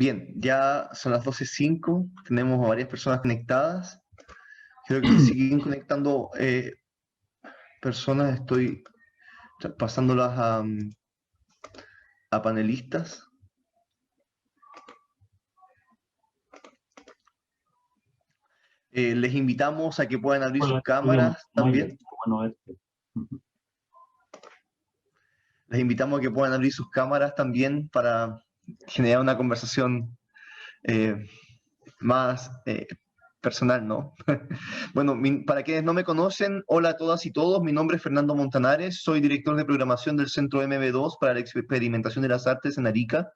Bien, ya son las 12:05, tenemos a varias personas conectadas. Creo que se siguen conectando personas, estoy pasándolas a panelistas. Les invitamos a que puedan abrir sus Hola, muy bien, cámaras muy bien, también. bueno verte. Les invitamos a que puedan abrir sus cámaras también para generar una conversación eh, más personal, ¿no? Bueno, para quienes no me conocen, hola a todas y todos, mi nombre es Fernando Montanares, soy director de programación del Centro MB2 para la Experimentación de las Artes en Arica.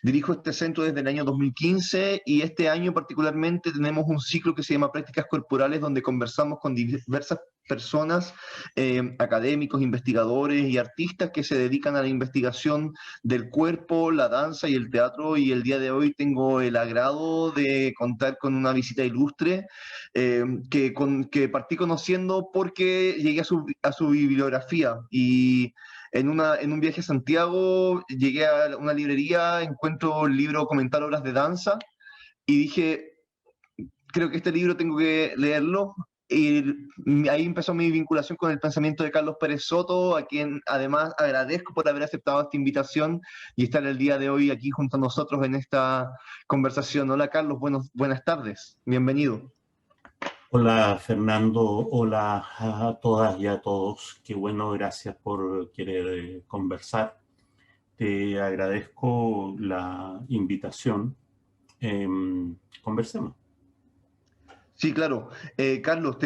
Dirijo este centro desde el año 2015 y este año particularmente tenemos un ciclo que se llama Prácticas Corporales, donde conversamos con diversas personas, académicos, investigadores y artistas que se dedican a la investigación del cuerpo, la danza y el teatro. Y el día de hoy tengo el agrado de contar con una visita ilustre que partí conociendo porque llegué a su bibliografía y en un viaje a Santiago llegué a una librería, encuentro el libro Comentar obras de danza y dije, creo que este libro tengo que leerlo. Y ahí empezó mi vinculación con el pensamiento de Carlos Pérez Soto, a quien además agradezco por haber aceptado esta invitación y estar el día de hoy aquí junto a nosotros en esta conversación. Hola Carlos, buenas tardes, bienvenido. Hola Fernando, hola a todas y a todos. Qué bueno, gracias por querer conversar. Te agradezco la invitación. Conversemos. Sí, claro. Carlos,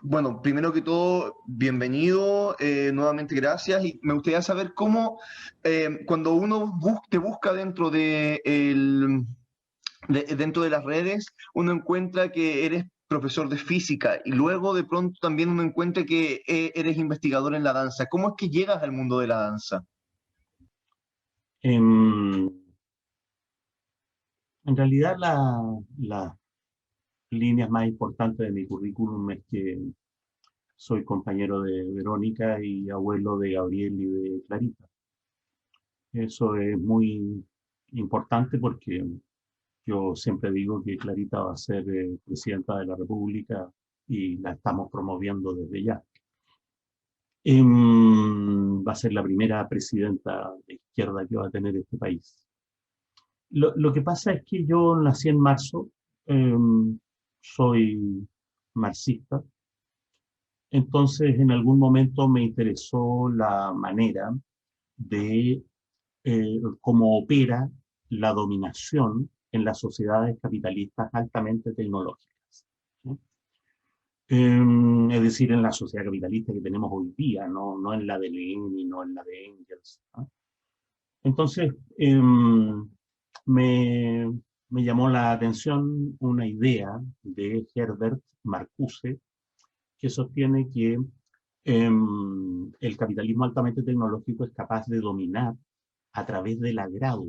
bueno, primero que todo, bienvenido, nuevamente gracias. Y me gustaría saber cómo, cuando uno te busca dentro de las redes, uno encuentra que eres profesor de física y luego de pronto también uno encuentra que eres investigador en la danza. ¿Cómo es que llegas al mundo de la danza? Em, en realidad las líneas más importantes de mi currículum es que soy compañero de Verónica y abuelo de Gabriel y de Clarita. Eso es muy importante porque yo siempre digo que Clarita va a ser presidenta de la República y la estamos promoviendo desde ya. Va a ser la primera presidenta de izquierda que va a tener este país. Lo que pasa es que yo nací en marzo, soy marxista, entonces en algún momento me interesó la manera de cómo opera la dominación en las sociedades capitalistas altamente tecnológicas, ¿sí? Es decir, en la sociedad capitalista que tenemos hoy día, no en la de Lenin, no en la de Engels, ¿no? Entonces, me, me llamó la atención una idea de Herbert Marcuse que sostiene que el capitalismo altamente tecnológico es capaz de dominar a través del agrado,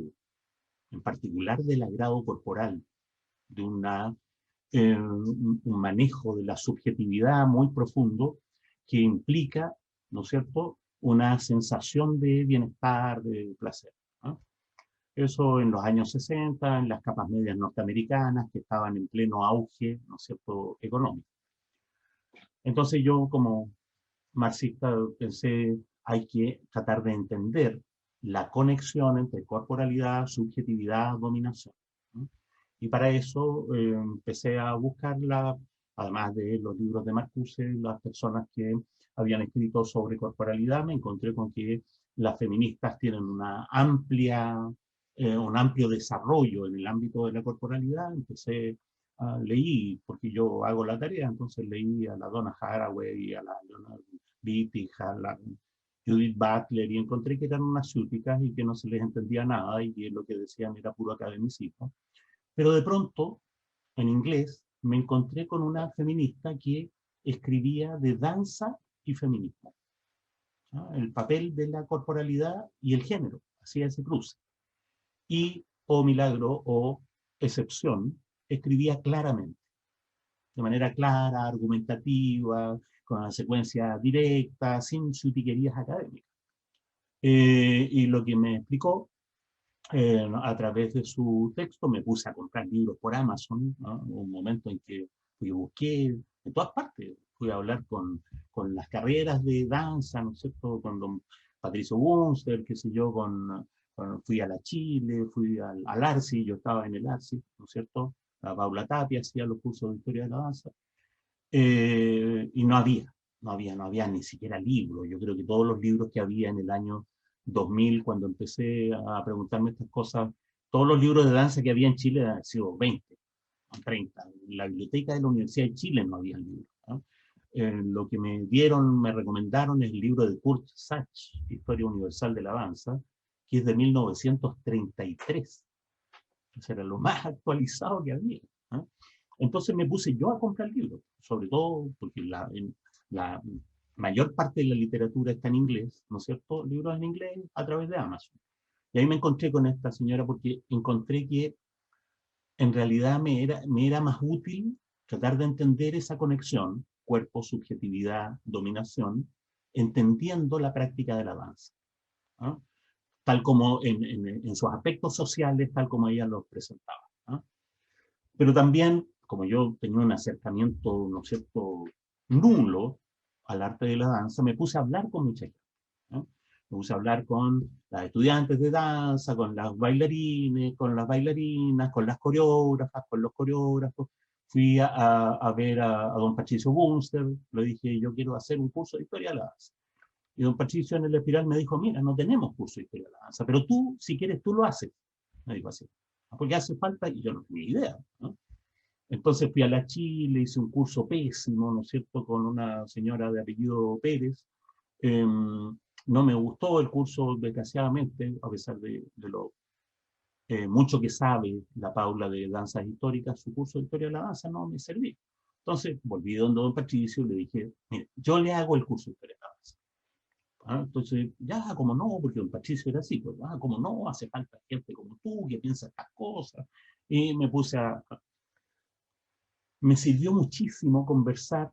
en particular del agrado corporal, de un manejo de la subjetividad muy profundo que implica, ¿no es cierto?, una sensación de bienestar, de placer, ¿no? Eso en los años 60, en las capas medias norteamericanas que estaban en pleno auge, ¿no es cierto?, económico. Entonces yo como marxista pensé, hay que tratar de entender la conexión entre corporalidad, subjetividad, dominación, ¿no? Y para eso empecé a buscarla, además de los libros de Marcuse, las personas que habían escrito sobre corporalidad, me encontré con que las feministas tienen un amplio desarrollo en el ámbito de la corporalidad. Leí, porque yo hago la tarea, entonces leí a la Donna Haraway, a la Leonard Wittig, a la Judith Butler, y encontré que eran unas ciúticas y que no se les entendía nada y que lo que decían era puro academicismo. Pero de pronto, en inglés, me encontré con una feminista que escribía de danza y feminismo, ¿no? El papel de la corporalidad y el género, hacía ese cruce. Y, oh milagro, o excepción, escribía claramente, de manera clara, argumentativa, con una secuencia directa, sin chutiquerías académicas. Y lo que me explicó a través de su texto. Me puse a comprar libros por Amazon, ¿no? Un momento en que busqué en todas partes. Fui a hablar con las carreras de danza, ¿no es cierto? Con don Patricio Bunster, qué sé yo, fui a la Chile, fui al Arci, yo estaba en el Arci, ¿no es cierto? La Paula Tapia hacía los cursos de historia de la danza. Y no había ni siquiera libros. Yo creo que todos los libros que había en el año 2000, cuando empecé a preguntarme estas cosas, todos los libros de danza que había en Chile han sido 20 o 30. En la biblioteca de la Universidad de Chile no había libros, ¿no? Lo que me recomendaron es el libro de Kurt Sachs, Historia Universal de la Danza, que es de 1933. Eso era lo más actualizado que había, ¿no? Entonces me puse yo a comprar libros, sobre todo porque la mayor parte de la literatura está en inglés, ¿no es cierto? Libros en inglés a través de Amazon. Y ahí me encontré con esta señora porque encontré que en realidad me era más útil tratar de entender esa conexión, cuerpo, subjetividad, dominación, entendiendo la práctica de la danza, ¿no? Tal como en sus aspectos sociales, tal como ella los presentaba, ¿no? Pero también, como yo tenía un acercamiento, ¿no es cierto?, nulo al arte de la danza, me puse a hablar con mucha gente, ¿no? Me puse a hablar con las estudiantes de danza, con las bailarines, con las bailarinas, con las coreógrafas, con los coreógrafos. Fui a ver a don Patricio Bunster, le dije, yo quiero hacer un curso de historia de la danza. Y don Patricio en el Espiral me dijo, mira, no tenemos curso de historia de la danza, pero tú, si quieres, tú lo haces. Me dijo así. Porque hace falta, y yo no tenía idea, ¿no? Entonces fui a la Chile, hice un curso pésimo, ¿no es cierto?, con una señora de apellido Pérez. No me gustó el curso, desgraciadamente, a pesar de lo mucho que sabe la Paula de danzas históricas, su curso de historia de la danza no me servía. Entonces volví donde don Patricio y le dije, mire, yo le hago el curso de historia de la danza. Entonces, ya, como no, porque don Patricio era así, pues, como no, hace falta gente como tú que piensa estas cosas. Y me puse me sirvió muchísimo conversar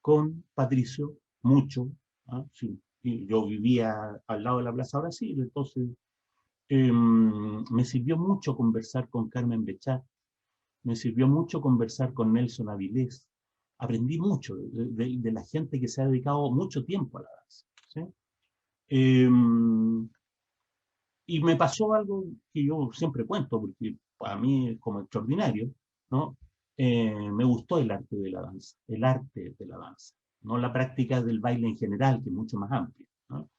con Patricio, mucho, sí. Y yo vivía al lado de la Plaza Brasil, entonces me sirvió mucho conversar con Carmen Bechat, me sirvió mucho conversar con Nelson Avilés. Aprendí mucho de la gente que se ha dedicado mucho tiempo a la danza, ¿sí? Y me pasó algo que yo siempre cuento, porque para mí es como extraordinario, ¿no? Me gustó el arte de la danza, el arte de la danza, no la práctica del baile en general, que es mucho más amplia, ¿no?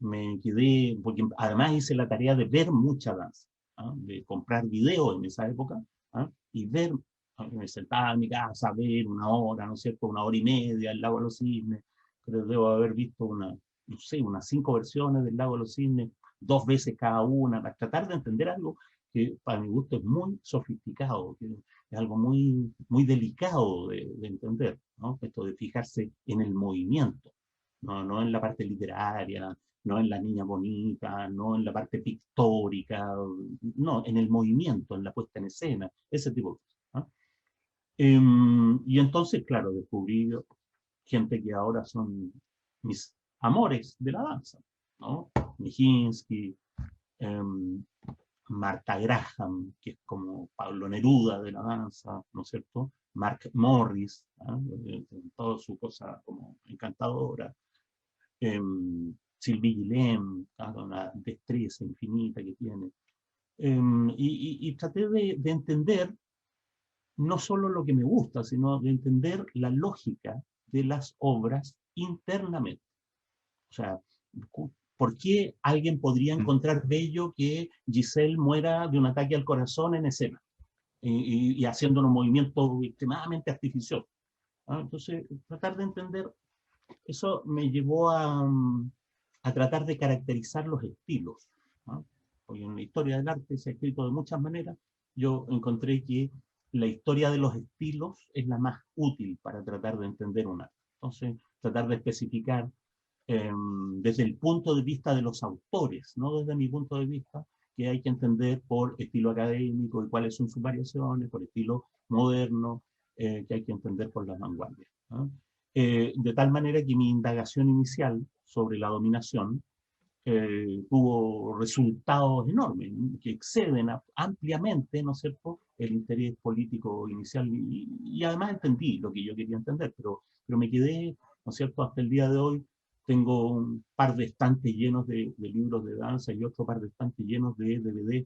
Me quedé, porque además hice la tarea de ver mucha danza, ¿no? De comprar videos en esa época, ¿no? Y ver, ¿no? Me sentaba en mi casa a ver una hora, ¿no es cierto?, 1 hora y media, el Lago de los Cisnes. Creo que debo haber visto no sé, unas 5 versiones del Lago de los Cisnes, 2 veces cada una, para tratar de entender algo que para mi gusto es muy sofisticado, que es algo muy, muy delicado de entender, ¿no? Esto de fijarse en el movimiento, no en la parte literaria, no en la niña bonita, no en la parte pictórica, no, en el movimiento, en la puesta en escena, ese tipo de cosas, ¿no? Y entonces, claro, descubrí gente que ahora son mis amores de la danza, ¿no? Nijinsky, Martha Graham, que es como Pablo Neruda de la danza, ¿no es cierto? Mark Morris, ¿no? Toda su cosa como encantadora. Sylvie Guillem, ¿no? Una destreza infinita que tiene. Y traté de entender no solo lo que me gusta, sino de entender la lógica de las obras internamente. O sea, ¿por qué alguien podría encontrar bello que Giselle muera de un ataque al corazón en escena? Y haciendo un movimiento extremadamente artificioso, ¿no? Entonces, tratar de entender, eso me llevó a tratar de caracterizar los estilos, ¿no? Porque en la historia del arte se ha escrito de muchas maneras. Yo encontré que la historia de los estilos es la más útil para tratar de entender un arte. Entonces, tratar de especificar desde el punto de vista de los autores, no desde mi punto de vista, que hay que entender por estilo académico y cuáles son sus variaciones, por estilo moderno, que hay que entender por las vanguardias, ¿no? De tal manera que mi indagación inicial sobre la dominación tuvo resultados enormes, que exceden ampliamente, ¿no es cierto?, el interés político inicial, y además entendí lo que yo quería entender, pero me quedé, ¿no es cierto?, hasta el día de hoy tengo un par de estantes llenos de libros de danza y otro par de estantes llenos de DVD.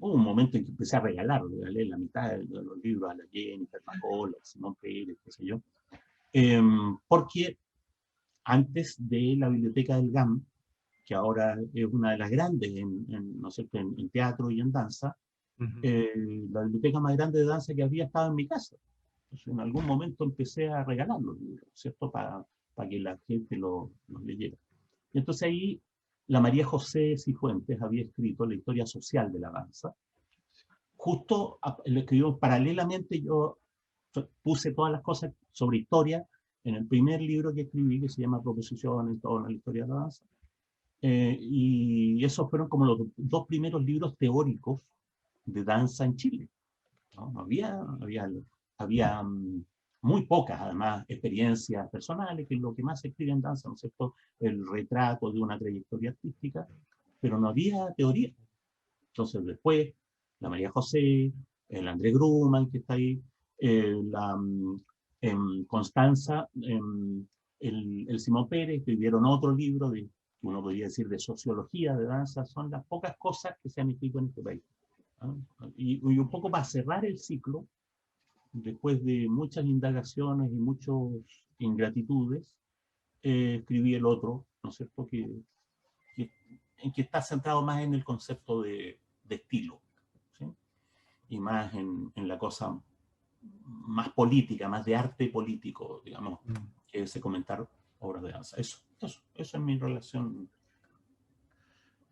Hubo un momento en que empecé a regalé la mitad de los libros a la Jennifer Macola, a Simón Pérez, qué sé yo, porque antes de la biblioteca del GAM, que ahora es una de las grandes ¿no es cierto?, en teatro y en danza, la biblioteca más grande de danza que había estaba en mi casa. Entonces, en algún momento empecé a regalar los libros, ¿cierto?, para que la gente los leyera. Y entonces ahí la María José Cifuentes había escrito la historia social de la danza. Justo lo escribió paralelamente, yo puse todas las cosas sobre historia en el primer libro que escribí, que se llama Proposiciones, toda la historia de la danza. Y esos fueron como los dos primeros libros teóricos de danza en Chile, ¿no? Había muy pocas, además, experiencias personales, que es lo que más se escribe en danza, ¿no es cierto?, el retrato de una trayectoria artística, pero no había teoría. Entonces después, la María José, el Andrés Grumman, que está ahí, la Constanza, el Simón Pérez, escribieron otro libro de, uno podría decir, de sociología de danza. Son las pocas cosas que se han escrito en este país, ¿no? Y un poco para cerrar el ciclo, después de muchas indagaciones y muchas ingratitudes, escribí el otro, ¿no es cierto?, en que está centrado más en el concepto de estilo, ¿sí?, y más en la cosa más política, más de arte político, digamos, que es comentar obras de danza. Eso es mi relación.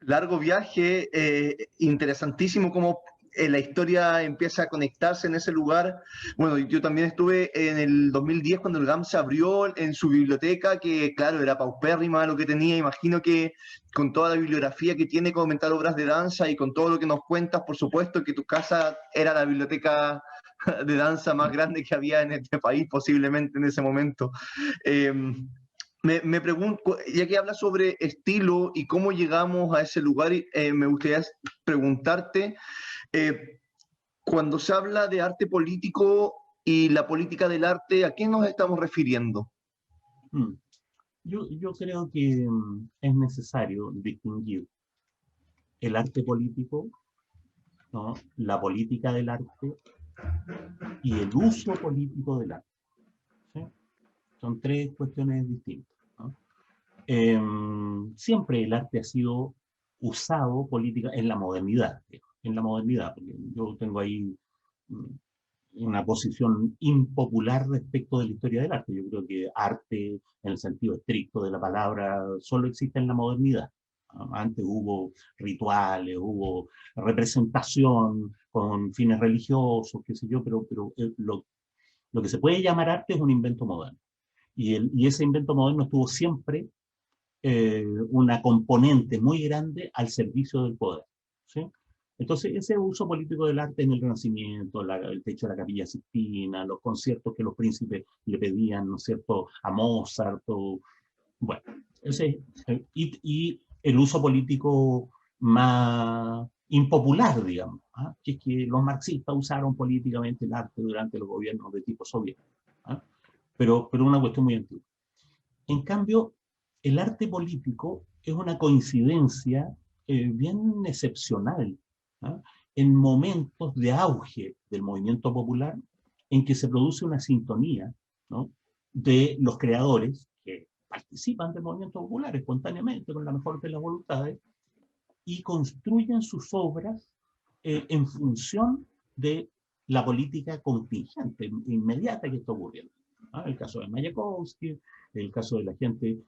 Largo viaje, interesantísimo cómo la historia empieza a conectarse en ese lugar. Bueno, yo también estuve en el 2010 cuando el GAM se abrió en su biblioteca, que claro, era paupérrima lo que tenía. Imagino que con toda la bibliografía que tiene comentar obras de danza y con todo lo que nos cuentas, por supuesto que tu casa era la biblioteca de danza más grande que había en este país, posiblemente en ese momento. Me pregunto, ya que hablas sobre estilo y cómo llegamos a ese lugar, me gustaría preguntarte, cuando se habla de arte político y la política del arte, ¿a qué nos estamos refiriendo? Yo creo que es necesario distinguir el arte político, ¿no?, la política del arte y el uso político del arte, ¿sí? Son tres cuestiones distintas, ¿no? Siempre el arte ha sido usado política en la modernidad, porque yo tengo ahí una posición impopular respecto de la historia del arte. Yo creo que arte, en el sentido estricto de la palabra, solo existe en la modernidad. Antes hubo rituales, hubo representación con fines religiosos, qué sé yo, pero lo que se puede llamar arte es un invento moderno. Y ese invento moderno estuvo siempre una componente muy grande al servicio del poder, ¿sí? Entonces, ese uso político del arte en el Renacimiento, el techo de la Capilla Sixtina, los conciertos que los príncipes le pedían, ¿no es cierto?, a Mozart, bueno, y el uso político más impopular, digamos, ¿ah?, que es que los marxistas usaron políticamente el arte durante los gobiernos de tipo soviético, ¿ah?, pero una cuestión muy antigua. En cambio, el arte político es una coincidencia bien excepcional, ¿ah?, en momentos de auge del movimiento popular, en que se produce una sintonía, ¿no?, de los creadores que participan del movimiento popular espontáneamente, con la mejor de las voluntades, y construyen sus obras en función de la política contingente, inmediata que está ocurriendo, ¿ah? El caso de Mayakovsky, el caso de la gente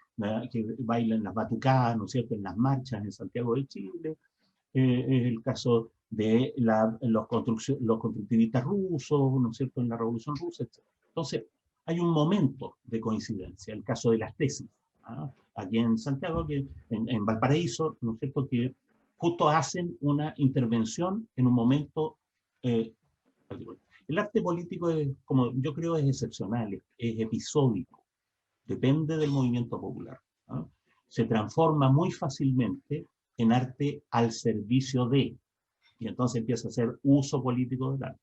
que baila en las batucadas, ¿no es cierto?, en las marchas en Santiago de Chile, el caso de los constructivistas rusos, ¿no es cierto?, en la Revolución Rusa, etc. Entonces, hay un momento de coincidencia, el caso de las tesis, ¿ah?, aquí en Santiago, en Valparaíso, ¿no es cierto?, que justo hacen una intervención en un momento particular. El arte político es, como yo creo, es excepcional, es episódico, depende del movimiento popular, ¿ah? se transforma muy fácilmente en arte al servicio de, y entonces empieza a hacer uso político del arte.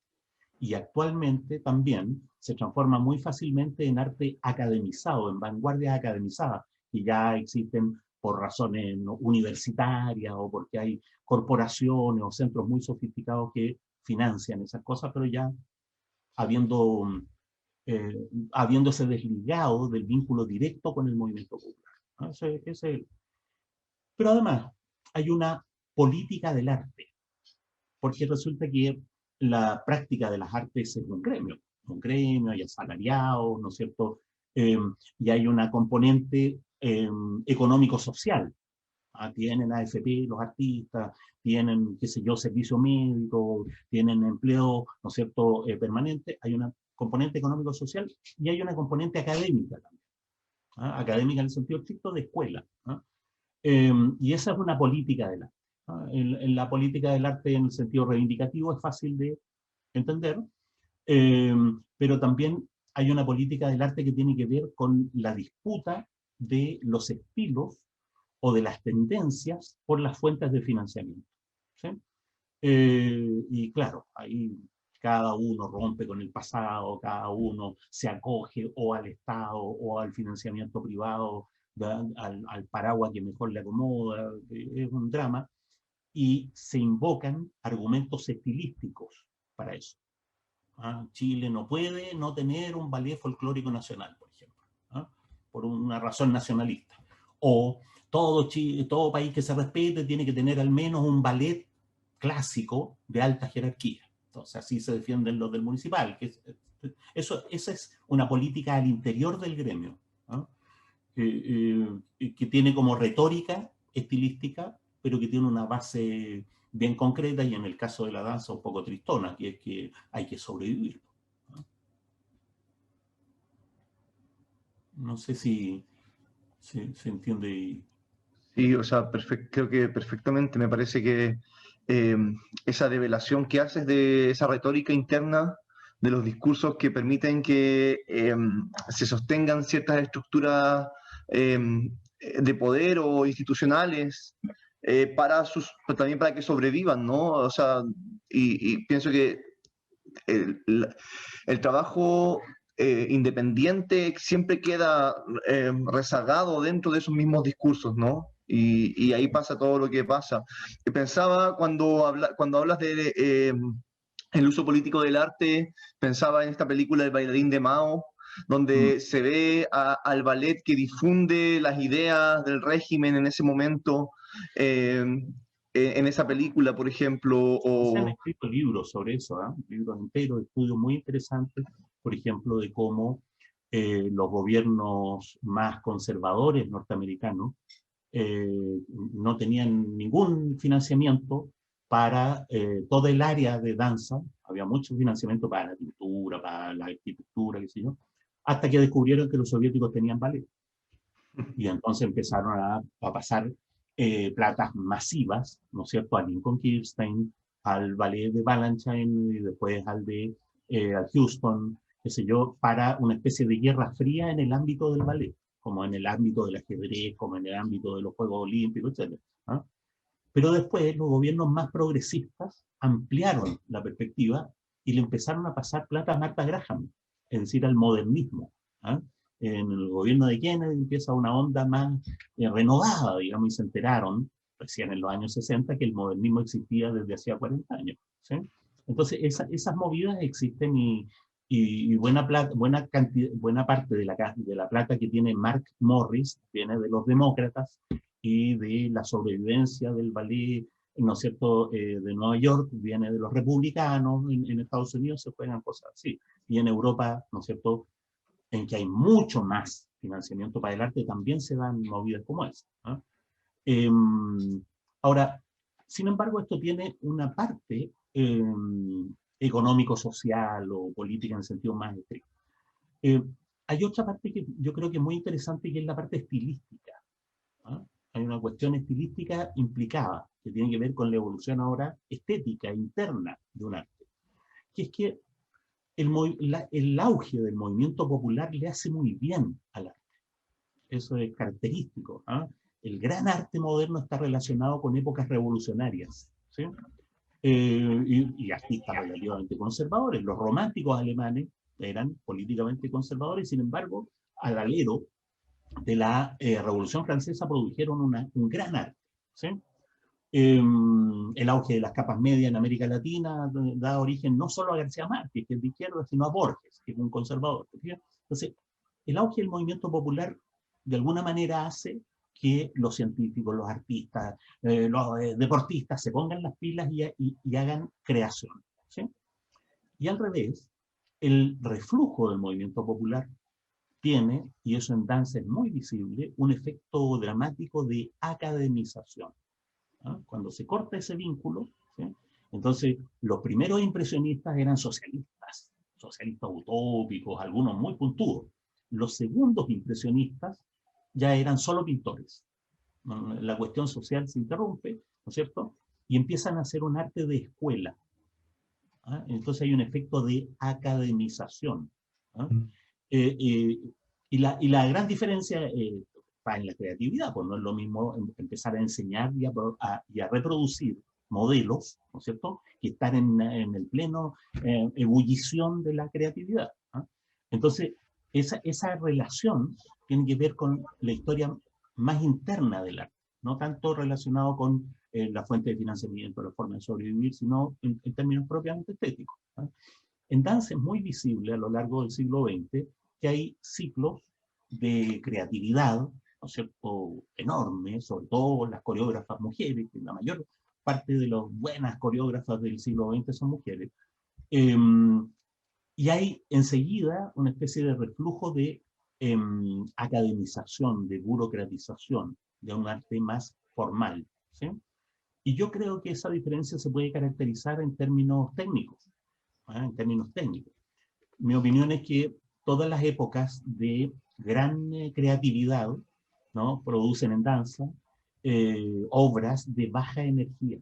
Y actualmente también se transforma muy fácilmente en arte academizado, en vanguardias academizadas, que ya existen por razones universitarias o porque hay corporaciones o centros muy sofisticados que financian esas cosas, pero ya habiendo, habiéndose desligado del vínculo directo con el movimiento popular, ¿no? Pero además hay una política del arte, porque resulta que la práctica de las artes es un gremio, hay asalariados, ¿no es cierto? Y hay una componente económico-social. Tienen AFP los artistas, tienen, qué sé yo, servicio médico, tienen empleo, ¿no es cierto?, permanente. Hay una componente económico-social y hay una componente académica también. Académica en el sentido estricto de escuela. Y esa es una política del arte. En la política del arte en el sentido reivindicativo es fácil de entender, pero también hay una política del arte que tiene que ver con la disputa de los estilos o de las tendencias por las fuentes de financiamiento, ¿sí? Y claro, ahí cada uno rompe con el pasado, cada uno se acoge o al Estado o al financiamiento privado, al paraguas que mejor le acomoda, es un drama, y se invocan argumentos estilísticos para eso. Chile no puede no tener un ballet folclórico nacional, por ejemplo, por una razón nacionalista. O todo país que se respete tiene que tener al menos un ballet clásico de alta jerarquía. Entonces así se defienden los del municipal. Esa es una política al interior del gremio, ¿no? Que tiene como retórica estilística, pero que tiene una base bien concreta y en el caso de la danza un poco tristona, que es que hay que sobrevivir. No sé si se entiende. Sí, o sea, creo que perfectamente. Me parece que eh, esa develación que haces de esa retórica interna, de los discursos que permiten que se sostengan ciertas estructuras eh, de poder o institucionales pero también para que sobrevivan, ¿no? O sea, y pienso que el, el trabajo independiente siempre queda rezagado dentro de esos mismos discursos, ¿no? Y ahí pasa todo lo que pasa. Pensaba cuando hablas de el uso político del arte, pensaba en esta película El bailarín de Mao, donde se ve al ballet que difunde las ideas del régimen en ese momento, en esa película, por ejemplo, Se han o... escrito libros sobre eso, libros enteros, estudios muy interesantes, por ejemplo, de cómo los gobiernos más conservadores norteamericanos no tenían ningún financiamiento para toda el área de danza. Había mucho financiamiento para la pintura, para la arquitectura, qué sé yo, hasta que descubrieron que los soviéticos tenían ballet. Y entonces empezaron a pasar platas masivas, ¿no es cierto?, a Lincoln Kirstein, al ballet de Balanchine y después al Houston, qué sé yo, para una especie de guerra fría en el ámbito del ballet, como en el ámbito del ajedrez, como en el ámbito de los Juegos Olímpicos, etc. Pero después los gobiernos más progresistas ampliaron la perspectiva y le empezaron a pasar plata a Martha Graham, es decir, al modernismo. ¿Ah? En el gobierno de Kennedy empieza una onda más renovada, digamos, y se enteraron recién en los años 60 que el modernismo existía desde hacía 40 años. ¿Sí? Entonces, esas movidas existen y buena parte de la plata que tiene Mark Morris viene de los demócratas y de la sobrevivencia del ballet, ¿no es cierto?, de Nueva York, viene de los republicanos, en Estados Unidos se juegan cosas así, y en Europa, ¿no es cierto?, en que hay mucho más financiamiento para el arte, también se dan movidas como esa. Eh, Ahora, sin embargo, esto tiene una parte económico-social o política en el sentido más estricto. Hay otra parte que yo creo que es muy interesante, que es la parte estilística. ¿Ah? Hay una cuestión estilística implicada, que tiene que ver con la evolución ahora estética interna de un arte, que es que el auge del movimiento popular le hace muy bien al arte. Eso es característico. el gran arte moderno está relacionado con épocas revolucionarias, ¿sí? Y artistas relativamente conservadores. Los románticos alemanes eran políticamente conservadores, sin embargo, al alero de la Revolución Francesa produjeron un gran arte, ¿sí? El auge de las capas medias en América Latina da origen no solo a García Márquez, que es de izquierda, sino a Borges, que es un conservador. Entonces, el auge del movimiento popular de alguna manera hace que los científicos, los artistas, los deportistas se pongan las pilas y hagan creación, ¿sí? Y al revés, el reflujo del movimiento popular tiene, y eso en danza es muy visible, un efecto dramático de academización. ¿Ah? Cuando se corta ese vínculo, ¿sí? Entonces los primeros impresionistas eran socialistas, socialistas utópicos, algunos muy puntudos. Los segundos impresionistas ya eran solo pintores. La cuestión social se interrumpe, ¿no es cierto? Y empiezan a hacer un arte de escuela. ¿Ah? Entonces hay un efecto de academización. ¿Ah? Y la gran diferencia está en la creatividad, pues no es lo mismo empezar a enseñar y a reproducir modelos, ¿no es cierto?, que estar en el pleno ebullición de la creatividad. ¿Ah? Entonces, esa relación tiene que ver con la historia más interna del arte, no tanto relacionado con la fuente de financiamiento, la forma de sobrevivir, sino en términos propiamente estéticos. ¿Ah? En danza es muy visible a lo largo del siglo XX que hay ciclos de creatividad, ¿no es cierto?, enormes, sobre todo las coreógrafas mujeres, que la mayor parte de las buenas coreógrafas del siglo XX son mujeres, y hay enseguida una especie de reflujo de academización, de burocratización, de un arte más formal, ¿sí? Y yo creo que esa diferencia se puede caracterizar en términos técnicos, ¿eh? En términos técnicos. Mi opinión es que todas las épocas de gran creatividad, ¿no?, producen en danza obras de baja energía.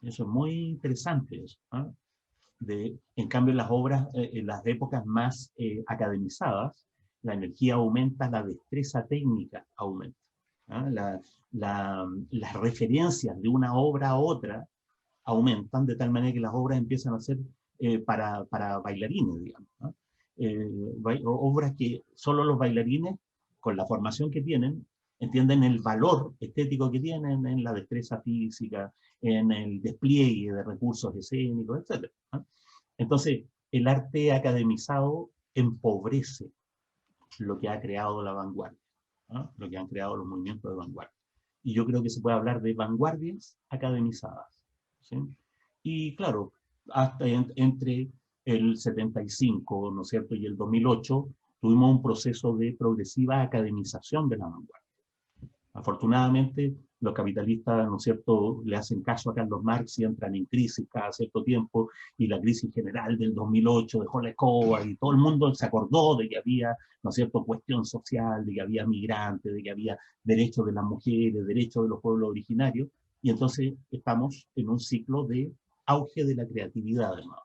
Eso es muy interesante. Eso, ¿eh? En cambio, las obras, en las épocas más academizadas, la energía aumenta, la destreza técnica aumenta. ¿Eh? Las referencias de una obra a otra aumentan de tal manera que las obras empiezan a ser para bailarines, digamos, ¿no? Obras que solo los bailarines, con la formación que tienen, entienden el valor estético que tienen en la destreza física, en el despliegue de recursos escénicos, etc. ¿No? Entonces, el arte academizado empobrece lo que ha creado la vanguardia, ¿no?, lo que han creado los movimientos de vanguardia. Y yo creo que se puede hablar de vanguardias academizadas, ¿sí? Y claro, hasta entre el 75, ¿no es cierto?, y el 2008, tuvimos un proceso de progresiva academización de la vanguardia. Afortunadamente, los capitalistas, ¿no es cierto?, le hacen caso a Carlos Marx y entran en crisis cada cierto tiempo, y la crisis general del 2008 dejó la escoba y todo el mundo se acordó de que había, ¿no es cierto?, cuestión social, de que había migrantes, de que había derechos de las mujeres, derechos de los pueblos originarios, y entonces estamos en un ciclo de auge de la creatividad, además,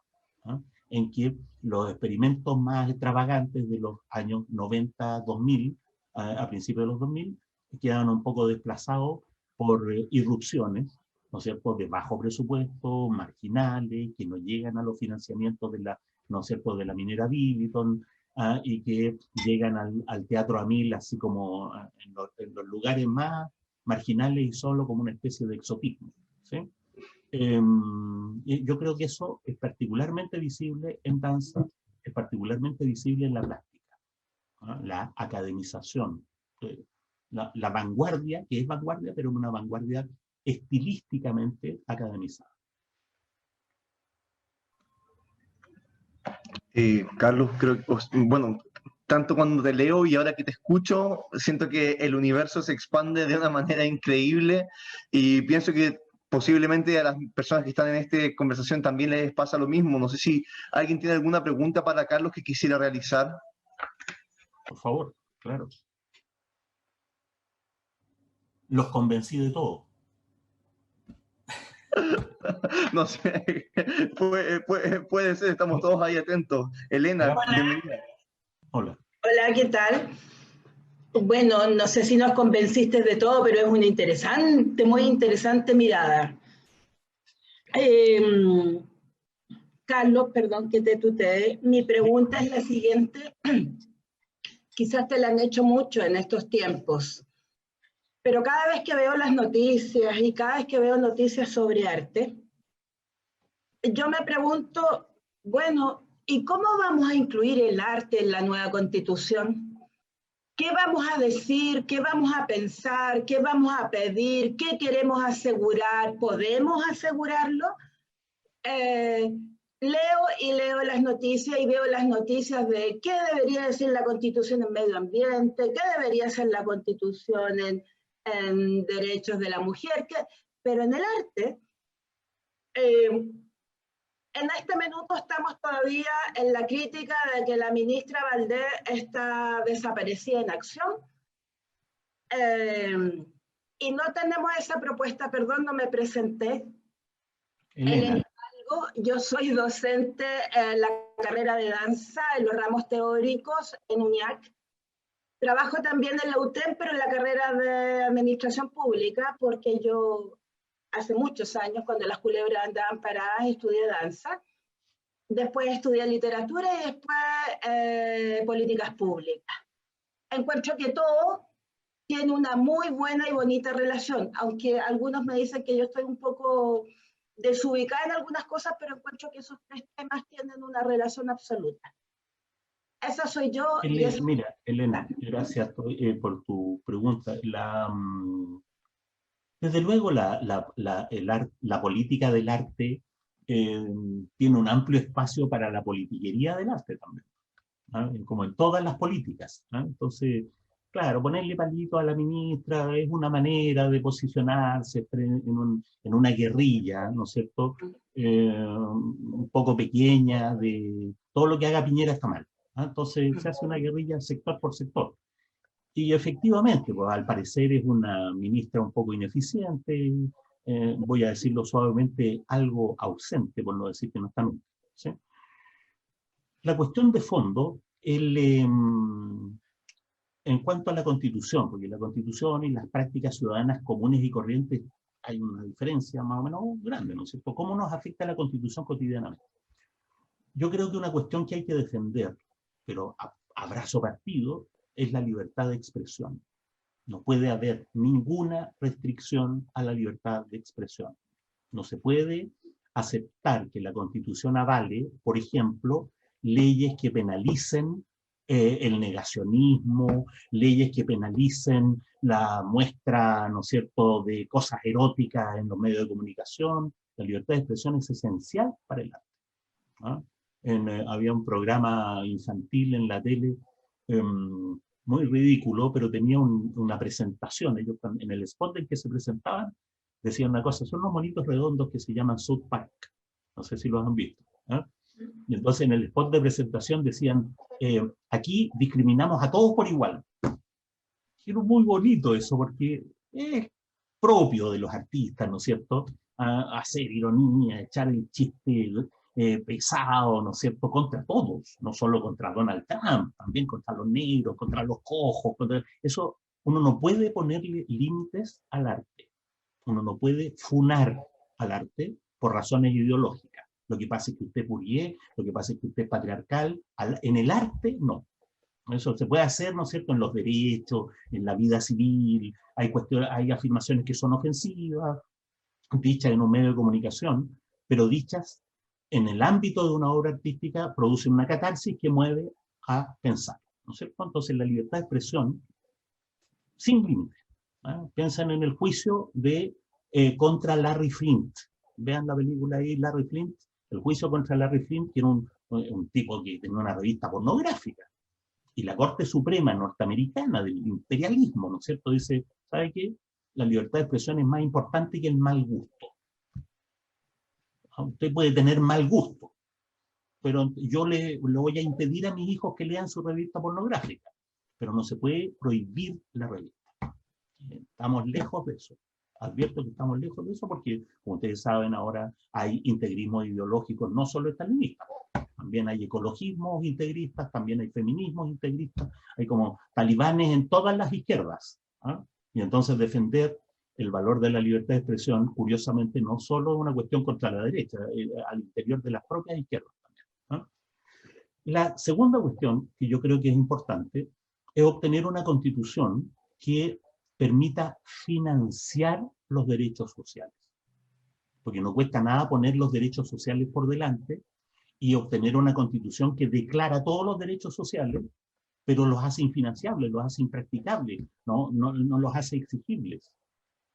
¿eh?, en que los experimentos más extravagantes de los años 90, 2000, a principios de los 2000, quedan un poco desplazados por irrupciones, ¿no es cierto?, de bajo presupuesto, marginales, que no llegan a los financiamientos de la, ¿no es cierto?, de la minera Billiton, y que llegan al Teatro Amil, así como en los lugares más marginales y solo como una especie de exotismo, ¿sí? Yo creo que eso es particularmente visible en danza, es particularmente visible en la plástica, ¿no?, la academización, la vanguardia, que es vanguardia, pero una vanguardia estilísticamente academizada. Carlos, creo que, bueno, tanto cuando te leo y ahora que te escucho, siento que el universo se expande de una manera increíble, y pienso que posiblemente a las personas que están en esta conversación también les pasa lo mismo. No sé si alguien tiene alguna pregunta para Carlos que quisiera realizar. Por favor, claro. Los convencí de todo. No sé, puede ser, estamos todos ahí atentos. Elena, Hola. bienvenida. Hola. Hola, ¿qué tal? Bueno, no sé si nos convenciste de todo, pero es una interesante, muy interesante mirada. Carlos, perdón que te tutee. Mi pregunta es la siguiente. Quizás te la han hecho mucho en estos tiempos, pero cada vez que veo las noticias y cada vez que veo noticias sobre arte, yo me pregunto, bueno, ¿y cómo vamos a incluir el arte en la nueva Constitución? ¿Qué vamos a decir? ¿Qué vamos a pensar? ¿Qué vamos a pedir? ¿Qué queremos asegurar? ¿Podemos asegurarlo? Leo y leo las noticias y veo las noticias de qué debería decir la Constitución en medio ambiente, qué debería ser la Constitución en derechos de la mujer, pero en el arte, en este minuto estamos todavía en la crítica de que la ministra Valdés está desaparecida en acción, y no tenemos esa propuesta, perdón, no me presenté. Elena. Yo soy docente en la carrera de danza, en los ramos teóricos en UNIAC. Trabajo también en la UTEM, pero en la carrera de administración pública, porque yo hace muchos años, cuando las culebras andaban paradas, estudié danza. Después estudié literatura y después políticas públicas. Encuentro que todo tiene una muy buena y bonita relación, aunque algunos me dicen que yo estoy un poco desubicada en algunas cosas, pero encuentro que esos tres temas tienen una relación absoluta. Esa soy yo. Mira, Elena, gracias por tu pregunta. Desde luego, la política del arte tiene un amplio espacio para la politiquería del arte también, ¿ah? Como en todas las políticas, ¿ah? Entonces, claro, ponerle palito a la ministra es una manera de posicionarse en una guerrilla, ¿no es cierto? Un poco pequeña de todo lo que haga Piñera está mal, ¿ah? Entonces se hace una guerrilla sector por sector. Y efectivamente, pues, al parecer es una ministra un poco ineficiente, voy a decirlo suavemente, algo ausente, por no decir que no está nunca, ¿sí? La cuestión de fondo, en cuanto a la Constitución, porque la Constitución y las prácticas ciudadanas comunes y corrientes hay una diferencia más o menos grande, ¿no es cierto? ¿Cómo nos afecta la Constitución cotidianamente? Yo creo que una cuestión que hay que defender, pero a brazo partido, es la libertad de expresión. No puede haber ninguna restricción a la libertad de expresión. No se puede aceptar que la Constitución avale, por ejemplo, leyes que penalicen el negacionismo, leyes que penalicen la muestra, ¿no es cierto?, de cosas eróticas en los medios de comunicación. La libertad de expresión es esencial para el arte, ¿ah? Había un programa infantil en la tele muy ridículo, pero tenía una presentación. Ellos en el spot en que se presentaban decían una cosa, son unos monitos redondos que se llaman South Park. No sé si los han visto, ¿eh? Y entonces en el spot de presentación decían, aquí discriminamos a todos por igual. Y era muy bonito eso, porque es propio de los artistas, ¿no es cierto? Hacer ironía, echar el chiste pesado, ¿no es cierto?, contra todos, no solo contra Donald Trump, también contra los negros, contra los cojos, eso. Uno no puede ponerle límites al arte, uno no puede funar al arte por razones ideológicas. Lo que pasa es que usted es Fourier, lo que pasa es que usted es patriarcal, en el arte no. Eso se puede hacer, ¿no es cierto?, en los derechos, en la vida civil, hay afirmaciones que son ofensivas, dichas en un medio de comunicación, pero dichas en el ámbito de una obra artística producen una catarsis que mueve a pensar, ¿no es cierto? Entonces la libertad de expresión, sin límites. ¿Eh? Piensan en el juicio contra Larry Flint. Vean la película ahí, Larry Flint, el juicio contra Larry Flint, que era un tipo que tenía una revista pornográfica. Y la Corte Suprema norteamericana del imperialismo, ¿no es cierto?, dice, ¿sabe qué? La libertad de expresión es más importante que el mal gusto. Usted puede tener mal gusto, pero yo le voy a impedir a mis hijos que lean su revista pornográfica, pero no se puede prohibir la revista. Estamos lejos de eso. Advierto que estamos lejos de eso porque, como ustedes saben, ahora hay integrismo ideológico, no solo estalinista, También hay ecologismos integristas, también hay feminismos integristas, hay como talibanes en todas las izquierdas. Y entonces defender el valor de la libertad de expresión, curiosamente, no solo es una cuestión contra la derecha, al interior de las propias izquierdas también. La segunda cuestión, que yo creo que es importante, es obtener una constitución que permita financiar los derechos sociales. Porque no cuesta nada poner los derechos sociales por delante y obtener una constitución que declara todos los derechos sociales, pero los hace infinanciables, los hace impracticables, no los hace exigibles.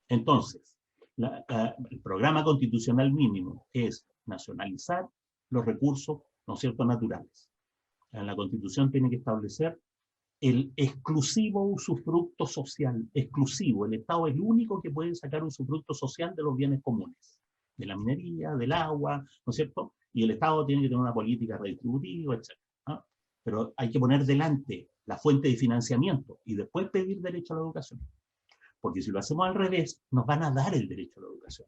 Entonces, el programa constitucional mínimo es nacionalizar los recursos, ¿no es cierto?, naturales. En la Constitución tiene que establecer el exclusivo usufructo social, exclusivo. El Estado es el único que puede sacar usufructo social de los bienes comunes, de la minería, del agua, ¿no es cierto? Y el Estado tiene que tener una política redistributiva, etc. Pero hay que poner delante la fuente de financiamiento y después pedir derecho a la educación. Porque si lo hacemos al revés, nos van a dar el derecho a la educación.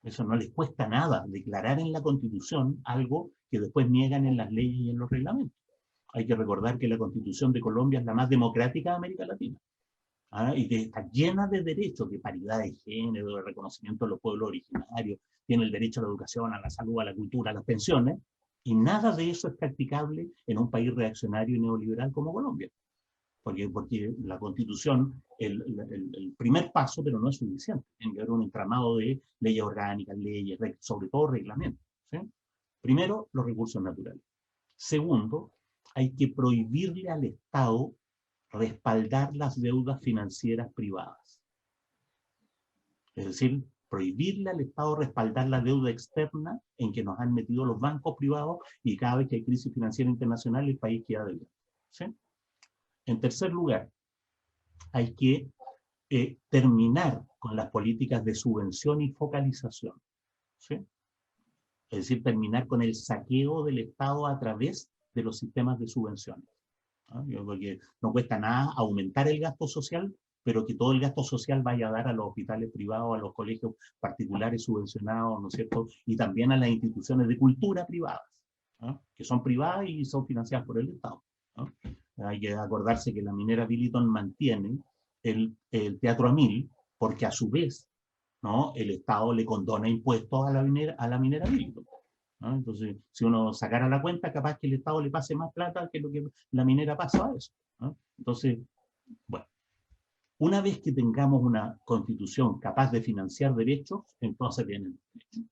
Eso no les cuesta nada, declarar en la Constitución algo que después niegan en las leyes y en los reglamentos. Hay que recordar que la Constitución de Colombia es la más democrática de América Latina. Y que está llena de derechos, de paridad de género, de reconocimiento de los pueblos originarios, tiene el derecho a la educación, a la salud, a la cultura, a las pensiones, y nada de eso es practicable en un país reaccionario y neoliberal como Colombia. Porque la Constitución, el primer paso, pero no es suficiente. Tiene que haber un entramado de leyes orgánicas, leyes, sobre todo reglamentos. ¿Sí? Primero, los recursos naturales. Segundo, hay que prohibirle al Estado respaldar las deudas financieras privadas. Es decir, prohibirle al Estado respaldar la deuda externa en que nos han metido los bancos privados y cada vez que hay crisis financiera internacional el país queda deudado. ¿Sí? En tercer lugar, hay que terminar con las políticas de subvención y focalización. ¿Sí? Es decir, terminar con el saqueo del Estado a través de los sistemas de subvenciones. Porque no cuesta nada aumentar el gasto social, pero que todo el gasto social vaya a dar a los hospitales privados, a los colegios particulares subvencionados, ¿no es cierto? Y también a las instituciones de cultura privadas, que son privadas y son financiadas por el Estado. Hay que acordarse que la minera Billiton mantiene el Teatro Amil, porque a su vez, ¿no?, el Estado le condona impuestos a la minera Billiton. Entonces, si uno sacara la cuenta, capaz que el Estado le pase más plata que lo que la minera pasa a eso. Entonces, bueno, una vez que tengamos una constitución capaz de financiar derechos, entonces vienen derechos.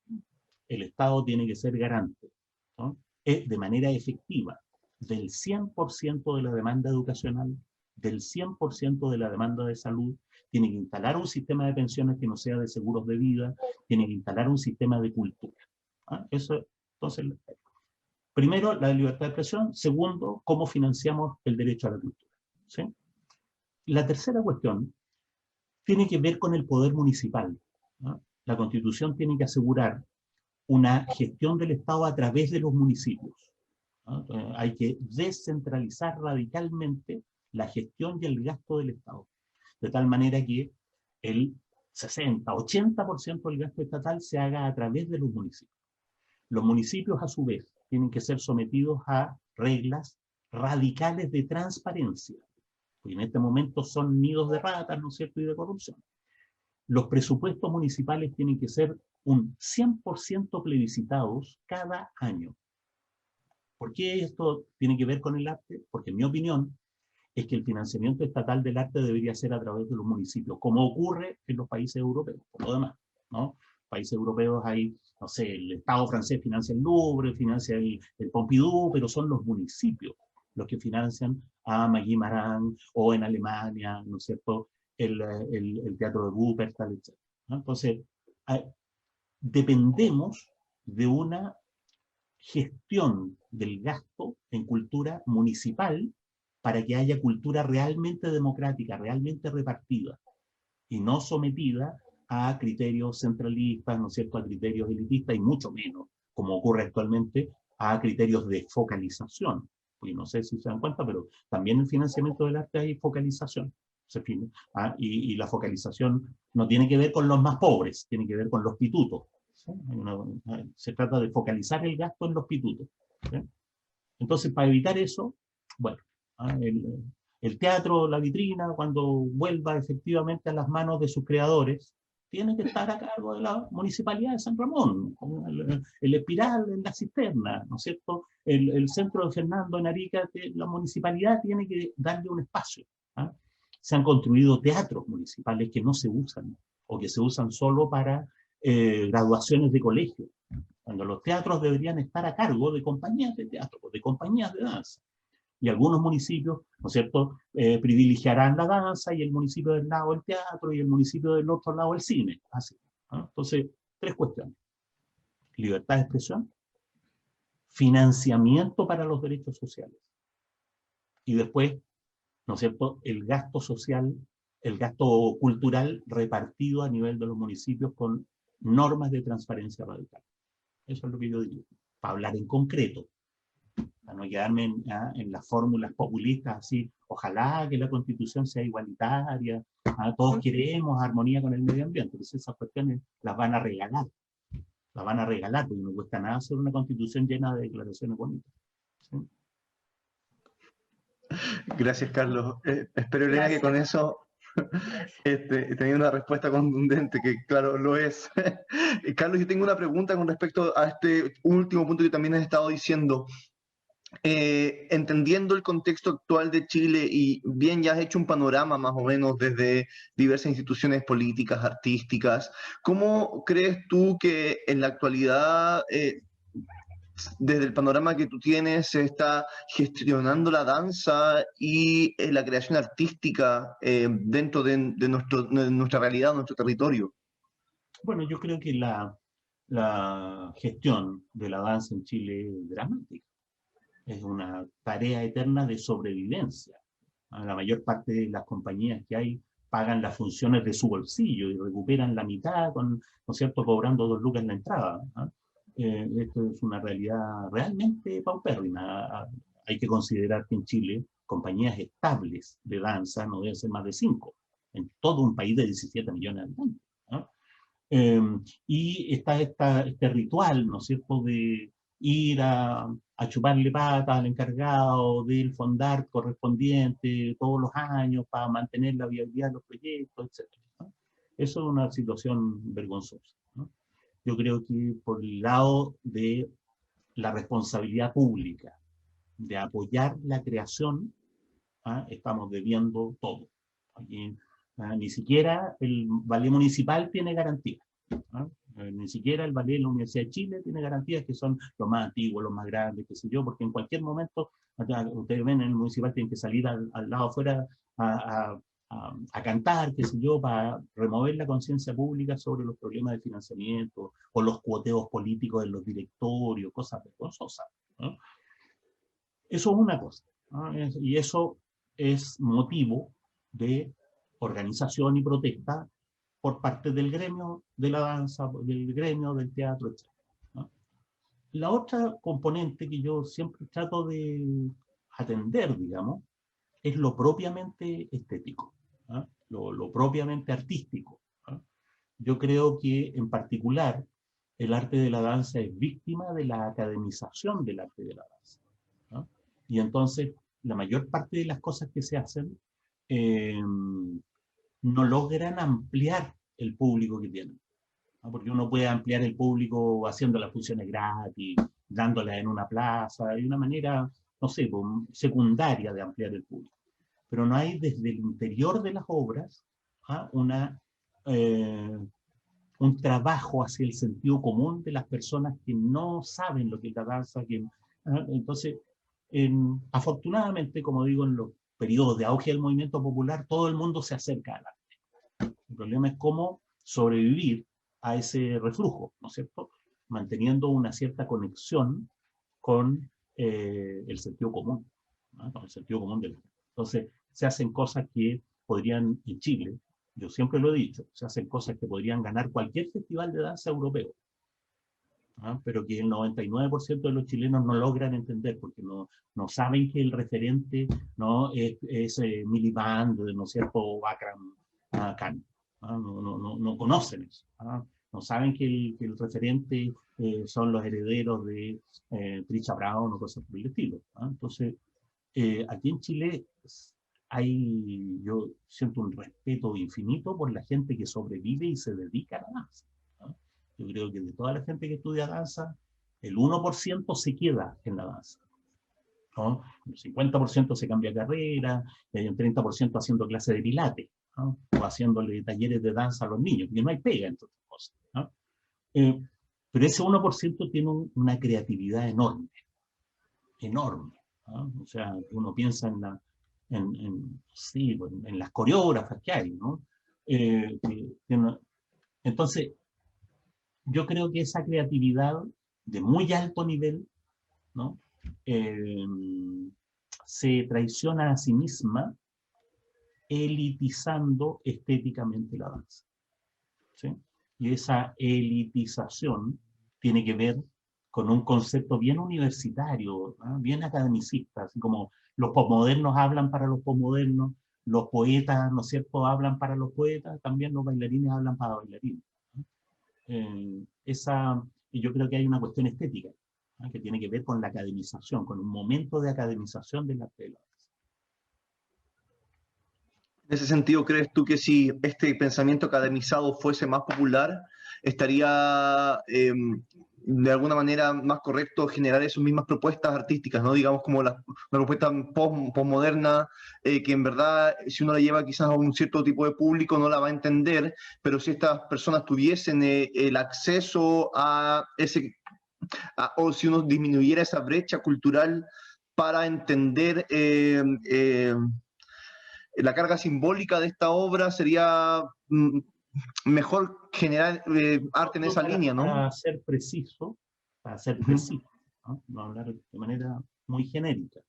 El Estado tiene que ser garante, ¿no?, de manera efectiva del 100% de la demanda educacional, del 100% de la demanda de salud, tiene que instalar un sistema de pensiones que no sea de seguros de vida, tiene que instalar un sistema de cultura. Eso, entonces, primero, la libertad de expresión. Segundo, cómo financiamos el derecho a la cultura. ¿Sí? La tercera cuestión tiene que ver con el poder municipal. La Constitución tiene que asegurar una gestión del Estado a través de los municipios. Hay que descentralizar radicalmente la gestión y el gasto del Estado, de tal manera que el 60-80% del gasto estatal se haga a través de los municipios. Los municipios, a su vez, tienen que ser sometidos a reglas radicales de transparencia, porque en este momento son nidos de ratas, ¿no es cierto?, y de corrupción. Los presupuestos municipales tienen que ser un 100% plebiscitados cada año. ¿Por qué esto tiene que ver con el arte? Porque en mi opinión es que el financiamiento estatal del arte debería ser a través de los municipios, como ocurre en los países europeos, por lo demás, ¿no? Países europeos hay, no sé, el Estado francés financia el Louvre, financia el Pompidou, pero son los municipios los que financian a Magui Marán, o en Alemania, ¿no es cierto?, el Teatro de Wuppertal, etc. ¿No? Entonces, dependemos de una gestión del gasto en cultura municipal para que haya cultura realmente democrática, realmente repartida, y no sometida a criterios centralistas, ¿no es cierto?, a criterios elitistas, y mucho menos, como ocurre actualmente, a criterios de focalización. Y no sé si se dan cuenta, pero también en el financiamiento del arte hay focalización. Y la focalización no tiene que ver con los más pobres, tiene que ver con los pitutos. ¿Sí? Se trata de focalizar el gasto en los pitutos. ¿sí? Entonces, para evitar eso, bueno, el teatro, la vitrina, cuando vuelva efectivamente a las manos de sus creadores, tiene que estar a cargo de la Municipalidad de San Ramón, con el Espiral en la Cisterna, ¿no es cierto? El centro de Fernando en Arica, la municipalidad tiene que darle un espacio. ¿Ah? Se han construido teatros municipales que no se usan, o que se usan solo para graduaciones de colegio, cuando los teatros deberían estar a cargo de compañías de teatro, de compañías de danza. Y algunos municipios, ¿no es cierto?, privilegiarán la danza y el municipio del lado el teatro y el municipio del otro lado el cine. Así, ¿no? Entonces, tres cuestiones. Libertad de expresión, financiamiento para los derechos sociales y después, ¿no es cierto?, el gasto social, el gasto cultural repartido a nivel de los municipios con normas de transparencia radical. Eso es lo que yo diría, para hablar en concreto. Para no quedarme en las fórmulas populistas, así, ojalá que la Constitución sea igualitaria, todos queremos armonía con el medio ambiente, entonces esas cuestiones las van a regalar, porque no cuesta nada hacer una Constitución llena de declaraciones bonitas. ¿Sí? Gracias, Carlos. Espero, Elena, que con eso tenía una respuesta contundente, que claro, lo es. Carlos, yo tengo una pregunta con respecto a este último punto que también has estado diciendo. Entendiendo el contexto actual de Chile, y bien ya has hecho un panorama más o menos desde diversas instituciones políticas, artísticas, ¿cómo crees tú que en la actualidad, desde el panorama que tú tienes, se está gestionando la danza y la creación artística dentro de nuestra realidad, nuestro territorio? Bueno, yo creo que la gestión de la danza en Chile es dramática. Es una tarea eterna de sobrevivencia. La mayor parte de las compañías que hay pagan las funciones de su bolsillo y recuperan la mitad, ¿no es cierto?, cobrando 2 lucas en la entrada. Esto es una realidad realmente paupérrima. Hay que considerar que en Chile compañías estables de danza no deben ser más de 5, en todo un país de 17 millones de habitantes. Y está este ritual, ¿no es cierto?, de ir a chuparle patas al encargado del fondar correspondiente todos los años para mantener la viabilidad de los proyectos, etc. ¿no? Eso es una situación vergonzosa, ¿no? Yo creo que por el lado de la responsabilidad pública, de apoyar la creación, estamos debiendo todo. Aquí, ni siquiera el ballet municipal tiene garantía. Ni siquiera el ballet de la Universidad de Chile tiene garantías, que son los más antiguos, los más grandes, qué sé yo, porque en cualquier momento, ustedes ven, en el municipal tienen que salir al lado afuera a cantar, qué sé yo, para remover la conciencia pública sobre los problemas de financiamiento o los cuoteos políticos en los directorios, cosas vergonzosas, ¿no? Eso es una cosa, ¿no? Y eso es motivo de organización y protesta por parte del gremio de la danza, del gremio del teatro, etc. ¿no? La otra componente que yo siempre trato de atender, digamos, es lo propiamente estético, ¿no? Lo propiamente artístico, ¿no? Yo creo que, en particular, el arte de la danza es víctima de la academización del arte de la danza, ¿no? Y entonces, la mayor parte de las cosas que se hacen no logran ampliar el público que tienen, ¿no? Porque uno puede ampliar el público haciendo las funciones gratis, dándolas en una plaza, hay una manera, no sé, secundaria de ampliar el público. Pero no hay desde el interior de las obras un trabajo hacia el sentido común de las personas que no saben lo que es la danza. Entonces, afortunadamente, como digo, en los periodos de auge del movimiento popular, todo el mundo se acerca al arte. El problema es cómo sobrevivir a ese reflujo, ¿no es cierto?, manteniendo una cierta conexión con el sentido común, ¿no? Con el sentido común del arte. Entonces, se hacen cosas que podrían, en Chile, yo siempre lo he dicho, se hacen cosas que podrían ganar cualquier festival de danza europeo, ¿no? Pero que el 99% de los chilenos no logran entender, porque no saben que el referente, ¿no?, es Miliband, ¿no es cierto?, o Akram Khan. No conocen eso. no saben que el referente son los herederos de Trisha Brown o cosas por el estilo. Entonces, aquí en Chile yo siento un respeto infinito por la gente que sobrevive y se dedica a la danza. Yo creo que de toda la gente que estudia danza, el 1% se queda en la danza, ¿no? El 50% se cambia de carrera, y hay un 30% haciendo clases de pilates, ¿no? O haciéndole talleres de danza a los niños, porque no hay pega entre otras cosas, ¿no? Pero ese 1% tiene una creatividad enorme, enorme, ¿no? O sea, uno piensa en las coreógrafas que hay, ¿no? Entonces, yo creo que esa creatividad de muy alto nivel, ¿no? Se traiciona a sí misma elitizando estéticamente la danza, ¿sí? Y esa elitización tiene que ver con un concepto bien universitario, ¿no? Bien academicista, así como los posmodernos hablan para los posmodernos, los poetas, ¿no es cierto?, hablan para los poetas, también los bailarines hablan para bailarines, ¿no? Y yo creo que hay una cuestión estética, ¿no?, que tiene que ver con la academización, con un momento de academización de la tela. En ese sentido, ¿crees tú que si este pensamiento academizado fuese más popular, estaría de alguna manera más correcto generar esas mismas propuestas artísticas, ¿no? Digamos como una propuesta postmoderna, que en verdad, si uno la lleva quizás a un cierto tipo de público, no la va a entender, pero si estas personas tuviesen el acceso a ese, o si uno disminuyera esa brecha cultural para entender la carga simbólica de esta obra, sería mejor generar arte en esa línea, ¿no? Para ser preciso, ¿no? No hablar de manera muy genérica.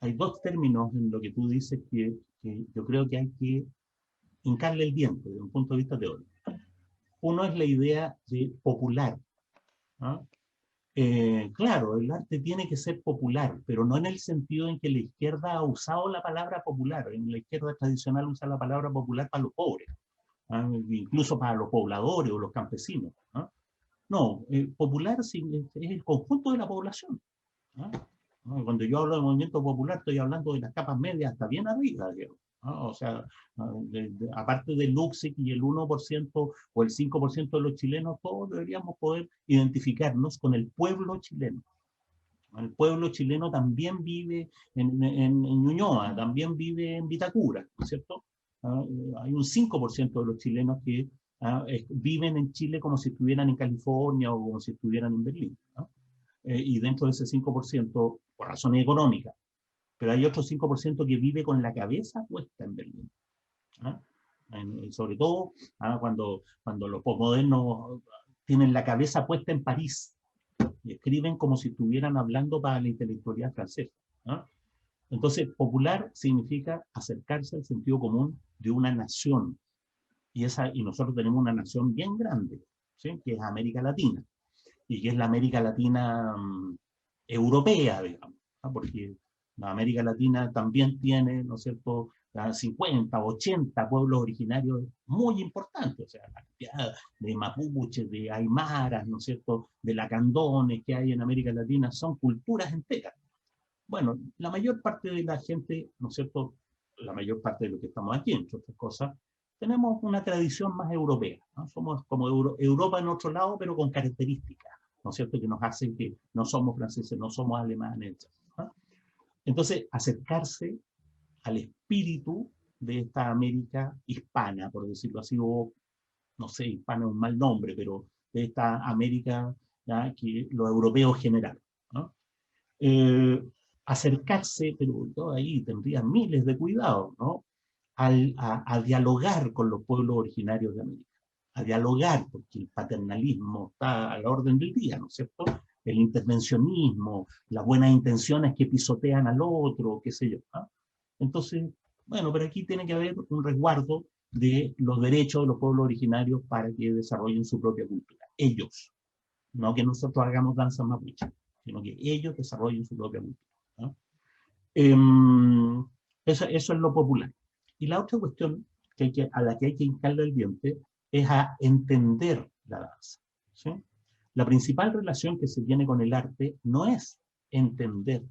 Hay dos términos en lo que tú dices que yo creo que hay que hincarle el diente desde un punto de vista teórico. Uno es la idea de popular, ¿no? Claro, el arte tiene que ser popular, pero no en el sentido en que la izquierda ha usado la palabra popular. En la izquierda tradicional usa la palabra popular para los pobres, ¿no? Incluso para los pobladores o los campesinos, ¿no? No, popular es el conjunto de la población, ¿no? Cuando yo hablo de movimiento popular, estoy hablando de las capas medias hasta bien arriba, digamos, ¿no? O sea, aparte del Luxic y el 1% o el 5% de los chilenos, todos deberíamos poder identificarnos con el pueblo chileno. El pueblo chileno también vive en Ñuñoa, también vive en Vitacura, ¿no es cierto? Hay un 5% de los chilenos que viven en Chile como si estuvieran en California o como si estuvieran en Berlín, ¿no? Y dentro de ese 5%, por razones económicas, pero hay otro 5% que vive con la cabeza puesta en Berlín, ¿no? Sobre todo cuando los posmodernos tienen la cabeza puesta en París y escriben como si estuvieran hablando para la intelectualidad francesa, ¿no? Entonces, popular significa acercarse al sentido común de una nación, y nosotros tenemos una nación bien grande, ¿sí?, que es América Latina, y que es la América Latina europea, digamos, ¿no? Porque la América Latina también tiene, ¿no es cierto?, 50, 80 pueblos originarios muy importantes, o sea, la cantidad de mapuches, de aymaras, ¿no es cierto?, de lacandones que hay en América Latina, son culturas enteras. Bueno, la mayor parte de la gente, ¿no es cierto?, la mayor parte de los que estamos aquí, entre otras cosas, tenemos una tradición más europea, ¿no? Somos como Europa en otro lado, pero con características, ¿no es cierto?, que nos hacen que no somos franceses, no somos alemanes, ¿no? Entonces, acercarse al espíritu de esta América hispana, por decirlo así, o no sé, hispana es un mal nombre, pero de esta América, ¿ya?, que los europeos generaron, ¿no? Acercarse, pero yo ahí tendría miles de cuidados, ¿no?, a dialogar con los pueblos originarios de América, a dialogar, porque el paternalismo está a la orden del día, ¿no es cierto?, el intervencionismo, las buenas intenciones que pisotean al otro, qué sé yo, ¿no? Entonces, bueno, pero aquí tiene que haber un resguardo de los derechos de los pueblos originarios para que desarrollen su propia cultura. Ellos, no que nosotros hagamos danza mapuche, sino que ellos desarrollen su propia cultura, ¿no? Eso es lo popular. Y la otra cuestión a la que hay que hincarle el diente es a entender la danza, ¿sí? La principal relación que se tiene con el arte no es entender,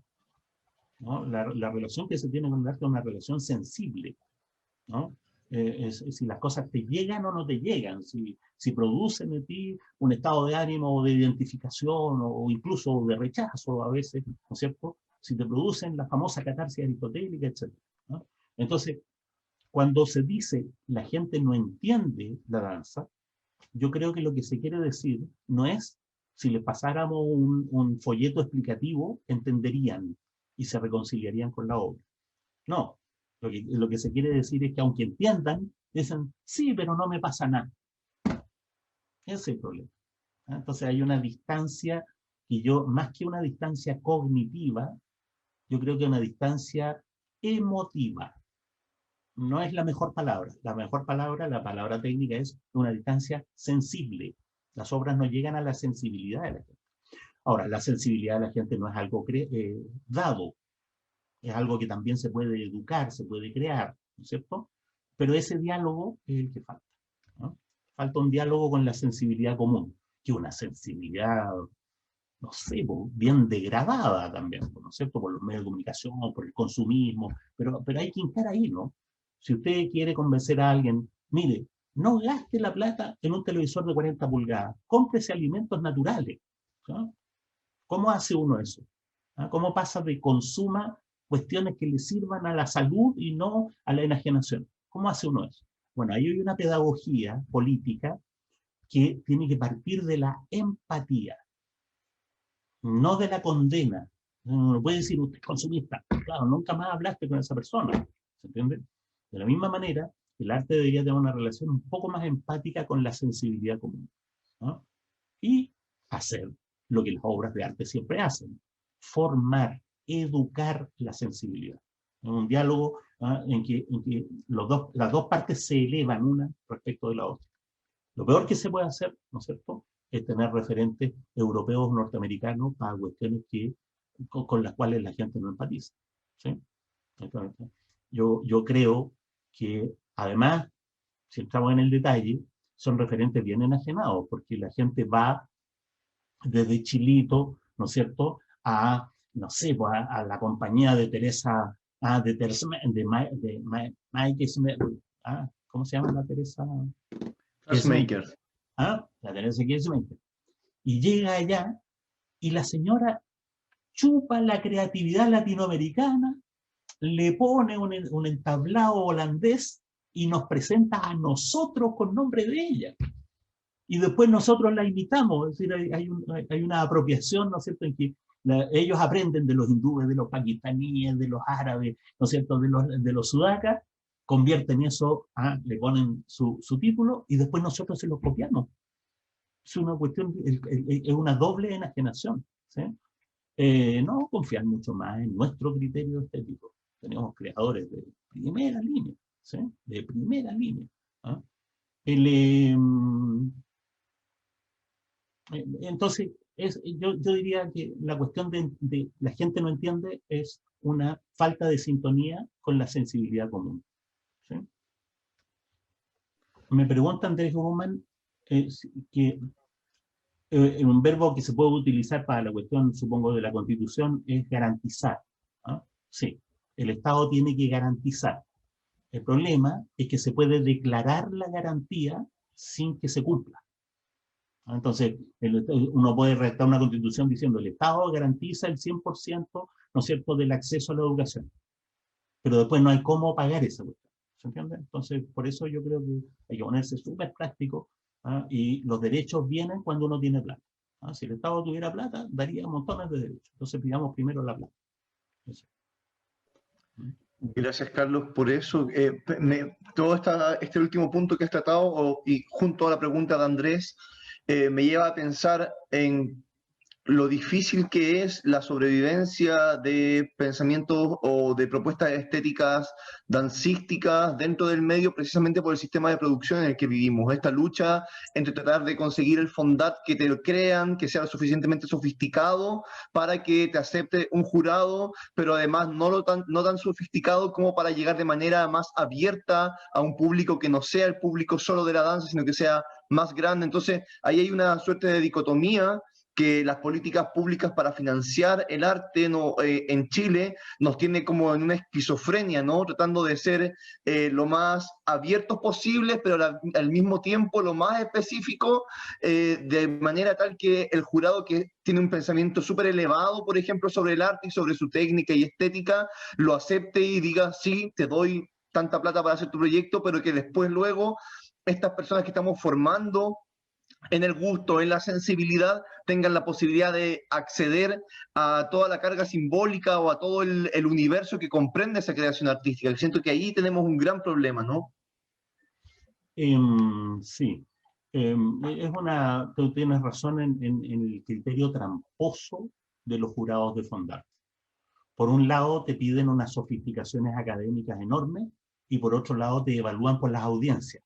¿no? La relación que se tiene con el arte es una relación sensible, ¿no? Es si las cosas te llegan o no te llegan, si producen en ti un estado de ánimo de identificación o incluso de rechazo a veces, ¿no es cierto? Si te producen la famosa catarsis aristotélica, etc., ¿no? Entonces, cuando se dice la gente no entiende la danza, yo creo que lo que se quiere decir no es si les pasáramos un folleto explicativo, entenderían y se reconciliarían con la obra. No, lo que se quiere decir es que aunque entiendan, dicen, sí, pero no me pasa nada. Ese es el problema. Entonces hay una distancia, y yo, más que una distancia cognitiva, yo creo que una distancia emotiva. No es la mejor palabra. La mejor palabra, la palabra técnica, es una distancia sensible. Las obras no llegan a la sensibilidad de la gente. Ahora, la sensibilidad de la gente no es algo dado, es algo que también se puede educar, se puede crear, ¿no es cierto? Pero ese diálogo es el que falta, ¿no? Falta un diálogo con la sensibilidad común, que una sensibilidad, no sé, bien degradada también, ¿no es cierto? Por los medios de comunicación, por el consumismo, pero hay que hincar ahí, ¿no? Si usted quiere convencer a alguien, mire, no gaste la plata en un televisor de 40 pulgadas, cómprese alimentos naturales, ¿no? ¿Cómo hace uno eso? ¿Ah? ¿Cómo pasa de consuma cuestiones que le sirvan a la salud y no a la enajenación? ¿Cómo hace uno eso? Bueno, ahí hay una pedagogía política que tiene que partir de la empatía, no de la condena. No puede decir usted es consumista. Claro, nunca más hablaste con esa persona. ¿Se entiende? De la misma manera, el arte debería tener una relación un poco más empática con la sensibilidad común, ¿no? Y hacer lo que las obras de arte siempre hacen: formar, educar la sensibilidad. Un diálogo en que las dos partes se elevan una respecto de la otra. Lo peor que se puede hacer, ¿no es cierto?, es tener referentes europeos o norteamericanos para cuestiones con las cuales la gente no empatiza, ¿sí? Entonces, yo creo que, además, si entramos en el detalle, son referentes bien enajenados, porque la gente va desde Chilito, ¿no es cierto?, no sé, pues a la compañía de Teresa, Mike Smith, ¿cómo se llama la Teresa? Dressmaker. La Teresa Kirchmaker. Y llega allá y la señora chupa la creatividad latinoamericana, le pone un entablado holandés y nos presenta a nosotros con nombre de ella. Y después nosotros la imitamos, es decir, hay una apropiación, ¿no es cierto?, en que ellos aprenden de los hindúes, de los pakistaníes, de los árabes, ¿no es cierto?, de los sudacas, convierten eso, le ponen su título y después nosotros se lo copiamos. Es una cuestión, es una doble enajenación, ¿sí? No confiar mucho más en nuestro criterio estético. Tenemos creadores de primera línea, ¿sí? De primera línea. Entonces, yo diría que la cuestión de la gente no entiende es una falta de sintonía con la sensibilidad común, ¿sí? Me pregunta Andrés Baumann que un verbo que se puede utilizar para la cuestión, supongo, de la Constitución es garantizar, ¿no? Sí, el Estado tiene que garantizar. El problema es que se puede declarar la garantía sin que se cumpla. Entonces, uno puede redactar una Constitución diciendo el Estado garantiza el 100%, ¿no es cierto?, del acceso a la educación. Pero después no hay cómo pagar esa cuestión. ¿Se entiende? Entonces, por eso yo creo que hay que ponerse súper práctico, y los derechos vienen cuando uno tiene plata. Si el Estado tuviera plata, daría montones de derechos. Entonces pidamos primero la plata. Eso. Gracias, Carlos, por eso. Todo este último punto que has tratado, y junto a la pregunta de Andrés, me lleva a pensar en lo difícil que es la sobrevivencia de pensamientos o de propuestas estéticas dancísticas dentro del medio, precisamente por el sistema de producción en el que vivimos. Esta lucha entre tratar de conseguir el fondat que te lo crean, que sea lo suficientemente sofisticado para que te acepte un jurado, pero además no tan sofisticado como para llegar de manera más abierta a un público que no sea el público solo de la danza, sino que sea más grande. Entonces, ahí hay una suerte de dicotomía que las políticas públicas para financiar el arte en Chile nos tiene como en una esquizofrenia, ¿no? Tratando de ser lo más abiertos posible, pero al mismo tiempo lo más específico, de manera tal que el jurado, que tiene un pensamiento súper elevado, por ejemplo, sobre el arte y sobre su técnica y estética, lo acepte y diga, sí, te doy tanta plata para hacer tu proyecto, pero que después luego estas personas que estamos formando en el gusto, en la sensibilidad, tengan la posibilidad de acceder a toda la carga simbólica o a todo el universo que comprende esa creación artística. Siento que ahí tenemos un gran problema, ¿no? Sí, tú tienes razón en el criterio tramposo de los jurados de Fondart. Por un lado te piden unas sofisticaciones académicas enormes y por otro lado te evalúan por las audiencias.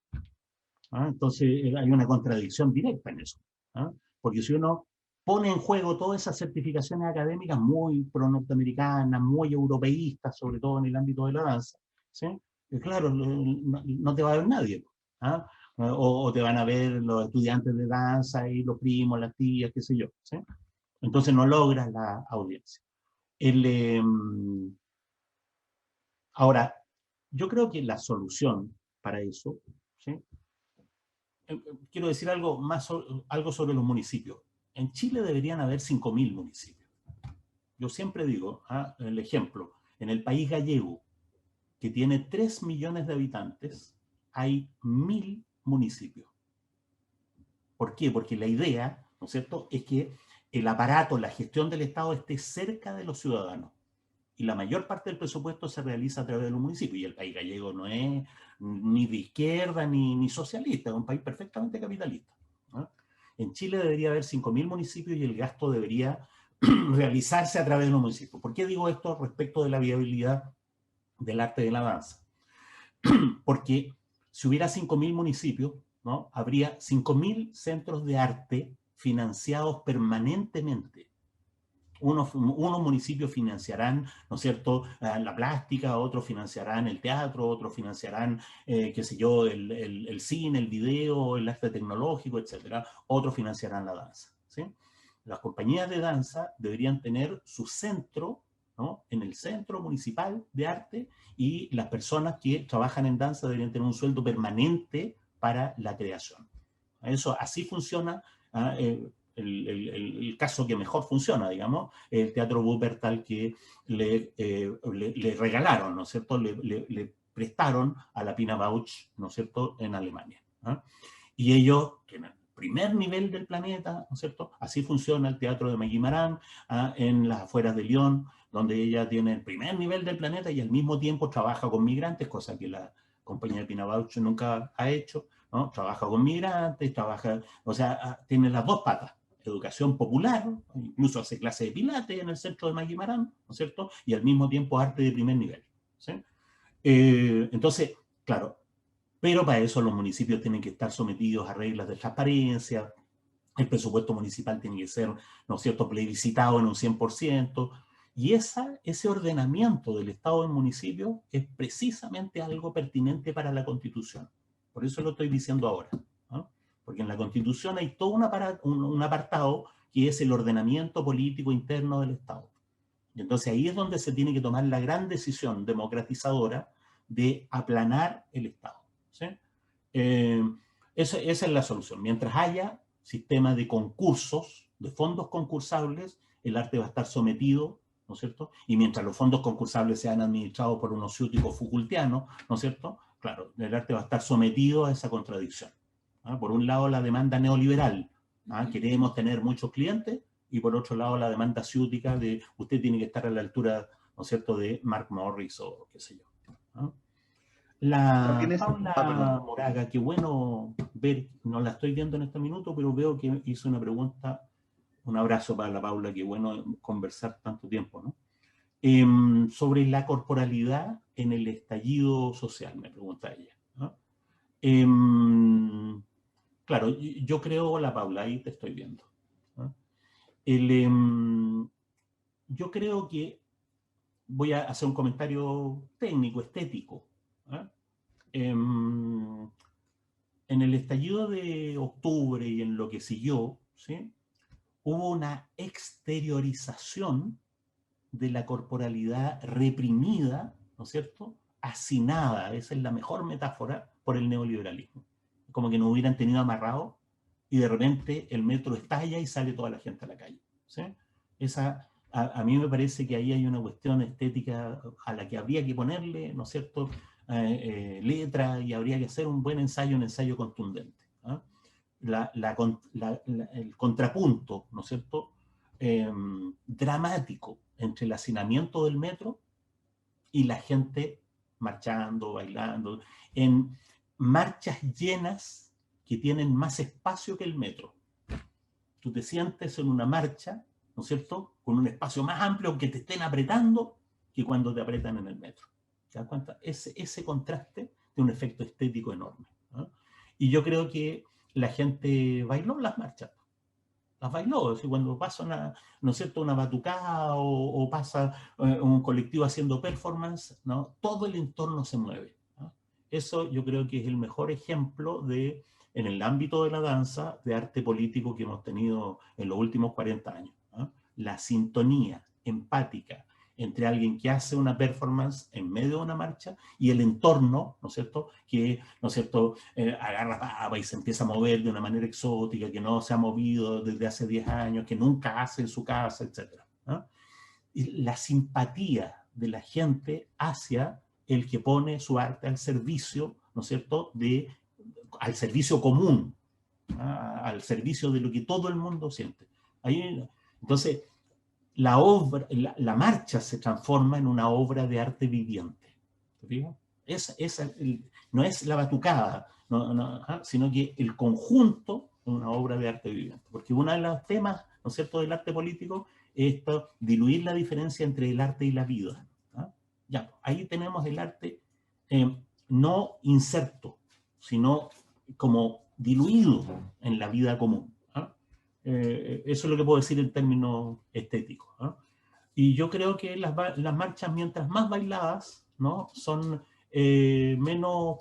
¿Ah? Entonces hay una contradicción directa en eso. ¿Ah? Porque si uno pone en juego todas esas certificaciones académicas muy pro-norteamericanas, muy europeístas, sobre todo en el ámbito de la danza, ¿sí? Claro, no te va a ver nadie. ¿Ah? O te van a ver los estudiantes de danza y los primos, las tías, qué sé yo. ¿Sí? Entonces no logras la audiencia. Ahora, yo creo que la solución para eso, ¿sí? Quiero decir algo más algo sobre los municipios. En Chile deberían haber 5.000 municipios. Yo siempre digo, el ejemplo, en el país gallego, que tiene 3 millones de habitantes, hay 1.000 municipios. ¿Por qué? Porque la idea, ¿no es cierto?, es que el aparato, la gestión del Estado esté cerca de los ciudadanos. Y la mayor parte del presupuesto se realiza a través de los municipios. Y el país gallego no es ni de izquierda ni socialista, es un país perfectamente capitalista, ¿no? En Chile debería haber 5.000 municipios y el gasto debería realizarse a través de los municipios. ¿Por qué digo esto respecto de la viabilidad del arte de la danza? Porque si hubiera 5.000 municipios, ¿no?, habría 5.000 centros de arte financiados permanentemente. Unos municipios financiarán, ¿no es cierto?, la plástica, otros financiarán el teatro, otros financiarán, qué sé yo, el cine, el video, el arte tecnológico, etcétera. Otros financiarán la danza, ¿sí? Las compañías de danza deberían tener su centro, ¿no?, en el centro municipal de arte, y las personas que trabajan en danza deberían tener un sueldo permanente para la creación. Eso así funciona. El caso que mejor funciona, digamos, el Teatro Wuppertal, que le regalaron, ¿no es cierto?, le prestaron a la Pina Bausch, ¿no es cierto?, en Alemania. ¿Ah? Y ellos tienen el primer nivel del planeta, ¿no es cierto? Así funciona el Teatro de Maggie Marán, en las afueras de Lyon, donde ella tiene el primer nivel del planeta y al mismo tiempo trabaja con migrantes, cosa que la compañía de Pina Bausch nunca ha hecho, ¿no? Trabaja con migrantes, o sea, tiene las dos patas. Educación popular, incluso hace clase de pilates en el centro de Maggie Marán, ¿no es cierto? Y al mismo tiempo arte de primer nivel, ¿sí? Entonces, claro, pero para eso los municipios tienen que estar sometidos a reglas de transparencia, el presupuesto municipal tiene que ser, ¿no es cierto?, plebiscitado en un 100%, y ese ordenamiento del Estado del municipio es precisamente algo pertinente para la Constitución. Por eso lo estoy diciendo ahora, ¿no? Porque en la Constitución hay todo un apartado que es el ordenamiento político interno del Estado. Y entonces ahí es donde se tiene que tomar la gran decisión democratizadora de aplanar el Estado, ¿sí? Esa es la solución. Mientras haya sistema de concursos, de fondos concursables, el arte va a estar sometido, ¿no es cierto? Y mientras los fondos concursables sean administrados por unos ciúticos Foucaultianos, ¿no es cierto? Claro, el arte va a estar sometido a esa contradicción. Por un lado, la demanda neoliberal, queremos tener muchos clientes, y por otro lado, la demanda ciútica de usted tiene que estar a la altura, ¿no es cierto?, de Mark Morris o qué sé yo. La Paula Moraga, qué bueno ver, no la estoy viendo en este minuto, pero veo que hizo una pregunta. Un abrazo para la Paula, qué bueno conversar tanto tiempo, ¿no? Sobre la corporalidad en el estallido social, me pregunta ella, ¿no? Claro, yo creo, la Paula, ahí te estoy viendo, ¿no? Yo creo que voy a hacer un comentario técnico, estético, ¿no? en el estallido de octubre y en lo que siguió, ¿sí?, hubo una exteriorización de la corporalidad reprimida, ¿no es cierto?, hacinada, esa es la mejor metáfora, por el neoliberalismo. Como que nos hubieran tenido amarrados y de repente el metro estalla y sale toda la gente a la calle, ¿sí? A mí me parece que ahí hay una cuestión estética a la que habría que ponerle, ¿no es cierto?, letra, y habría que hacer un buen ensayo, un ensayo contundente, ¿eh? El contrapunto, ¿no es cierto?, dramático entre el hacinamiento del metro y la gente marchando, bailando, en marchas llenas que tienen más espacio que el metro. Tú te sientes en una marcha, ¿no es cierto?, con un espacio más amplio, aunque te estén apretando, que cuando te apretan en el metro. ¿Te das cuenta? Ese contraste tiene un efecto estético enorme, ¿no? Y yo creo que la gente bailó las marchas. Las bailó. Es decir, cuando pasa una, ¿no es cierto?, una batucada o pasa un colectivo haciendo performance, ¿no?, todo el entorno se mueve, ¿no? Eso yo creo que es el mejor ejemplo de, en el ámbito de la danza, de arte político que hemos tenido en los últimos 40 años, ¿no? La sintonía empática entre alguien que hace una performance en medio de una marcha y el entorno, ¿no es cierto?, que, ¿no es cierto?, agarra papa y se empieza a mover de una manera exótica, que no se ha movido desde hace 10 años, que nunca hace en su casa, etc., ¿no? Y la simpatía de la gente hacia el que pone su arte al servicio, ¿no es cierto?, al servicio común, ¿no?, al servicio de lo que todo el mundo siente. Entonces, la marcha se transforma en una obra de arte viviente. ¿Te fijas? No es la batucada, sino que el conjunto es una obra de arte viviente. Porque uno de los temas, ¿no es cierto?, del arte político es esto, diluir la diferencia entre el arte y la vida, ¿no? Ya, ahí tenemos el arte no inserto, sino como diluido en la vida común. Eso es lo que puedo decir en términos estéticos, ¿no? Y yo creo que las marchas, mientras más bailadas, ¿no?, son menos,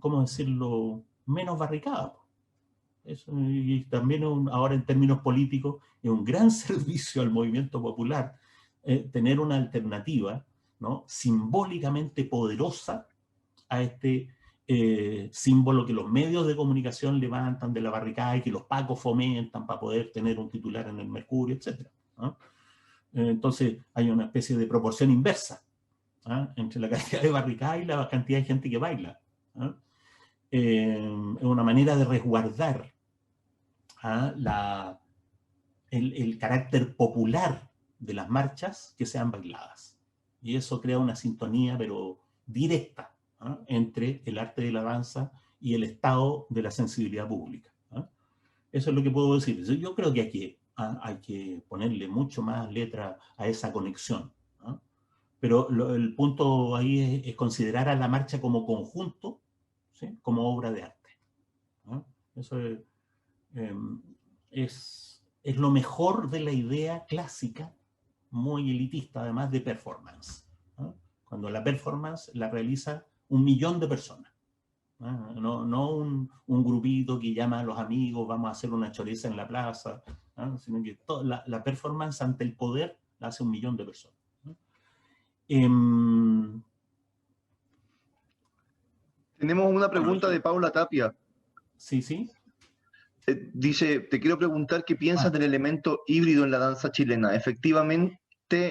¿cómo decirlo?, menos barricadas. Y también ahora en términos políticos es un gran servicio al movimiento popular tener una alternativa, ¿no?, simbólicamente poderosa a este símbolo que los medios de comunicación levantan de la barricada y que los pacos fomentan para poder tener un titular en el Mercurio, etc., ¿no? Entonces hay una especie de proporción inversa, ¿ah?, entre la cantidad de barricadas y la cantidad de gente que baila, ¿ah? Es una manera de resguardar, ¿ah?, el carácter popular de las marchas que sean bailadas. Y eso crea una sintonía, pero directa, ¿ah?, entre el arte de la danza y el estado de la sensibilidad pública, ¿ah? Eso es lo que puedo decir. Yo creo que hay que ponerle mucho más letra a esa conexión, ¿ah? Pero el punto ahí es considerar a la marcha como conjunto, ¿sí?, como obra de arte, ¿ah? Eso es lo mejor de la idea clásica, muy elitista además, de performance, ¿ah? Cuando la performance la realiza 1.000.000 de personas. No un grupito que llama a los amigos, vamos a hacer una choriza en la plaza, ¿no?, sino que la performance ante el poder la hace 1.000.000 de personas, ¿no? Tenemos una pregunta de Paula Tapia. Sí, sí. Dice, te quiero preguntar qué piensas del elemento híbrido en la danza chilena. Efectivamente,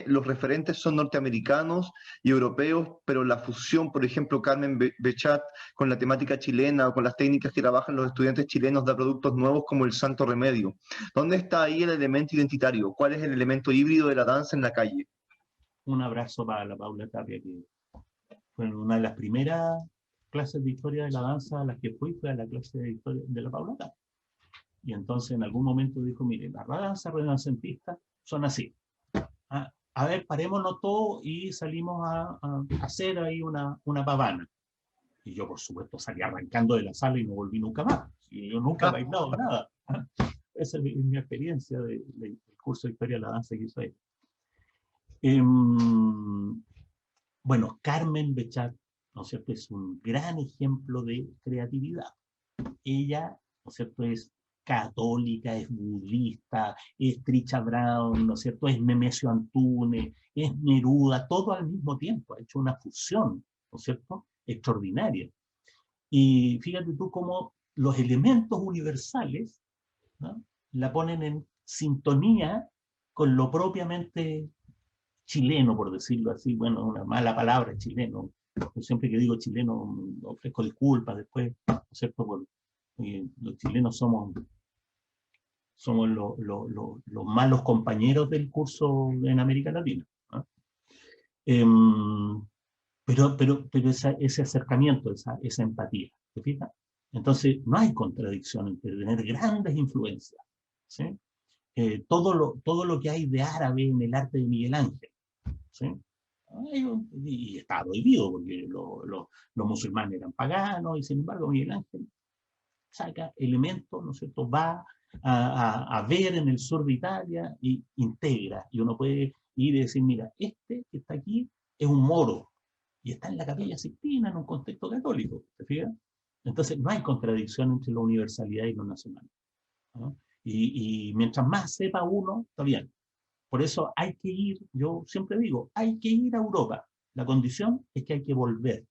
los referentes son norteamericanos y europeos, pero la fusión, por ejemplo, Carmen Bechat, con la temática chilena o con las técnicas que trabajan los estudiantes chilenos, da productos nuevos como el Santo Remedio. ¿Dónde está ahí el elemento identitario? ¿Cuál es el elemento híbrido de la danza en la calle? Un abrazo para la Paula Tapia, que fue una de las primeras clases de historia de la danza a las que fue a la clase de historia de la Paula Tapia. Y entonces en algún momento dijo, mire, las danzas renacentistas son así. A ver, parémonos todos y salimos a hacer ahí una pavana. Y yo, por supuesto, salí arrancando de la sala y no volví nunca más. Y yo nunca he bailado nada. Esa es mi experiencia del curso de historia de la danza que hizo ahí. Bueno, Carmen Bechat, ¿no es cierto?, es un gran ejemplo de creatividad. ella, ¿no es cierto?, es católica, es budista, es Trisha Brown, ¿no es cierto?, es Nemesio Antunes, es Neruda, todo al mismo tiempo, ha hecho una fusión, ¿no es cierto?, extraordinaria. Y fíjate tú cómo los elementos universales, ¿no?, la ponen en sintonía con lo propiamente chileno, por decirlo así. Bueno, una mala palabra, chileno. Yo siempre que digo chileno ofrezco disculpas después, ¿no es cierto? Los chilenos somos los malos compañeros del curso en América Latina, ¿no? Pero ese acercamiento, esa empatía, ¿te fijas? Entonces, no hay contradicción entre tener grandes influencias, ¿sí? Todo lo que hay de árabe en el arte de Miguel Ángel, ¿sí? Y está prohibido porque los musulmanes eran paganos, y sin embargo Miguel Ángel saca elementos, ¿no es cierto?, va a ver en el sur de Italia y integra, y uno puede ir y decir, mira, este que está aquí es un moro, y está en la Capilla Sixtina en un contexto católico, ¿te fijas? Entonces no hay contradicción entre la universalidad y lo nacional, ¿no? Y mientras más sepa uno, está bien. Por eso hay que ir, yo siempre digo, hay que ir a Europa. La condición es que hay que volver,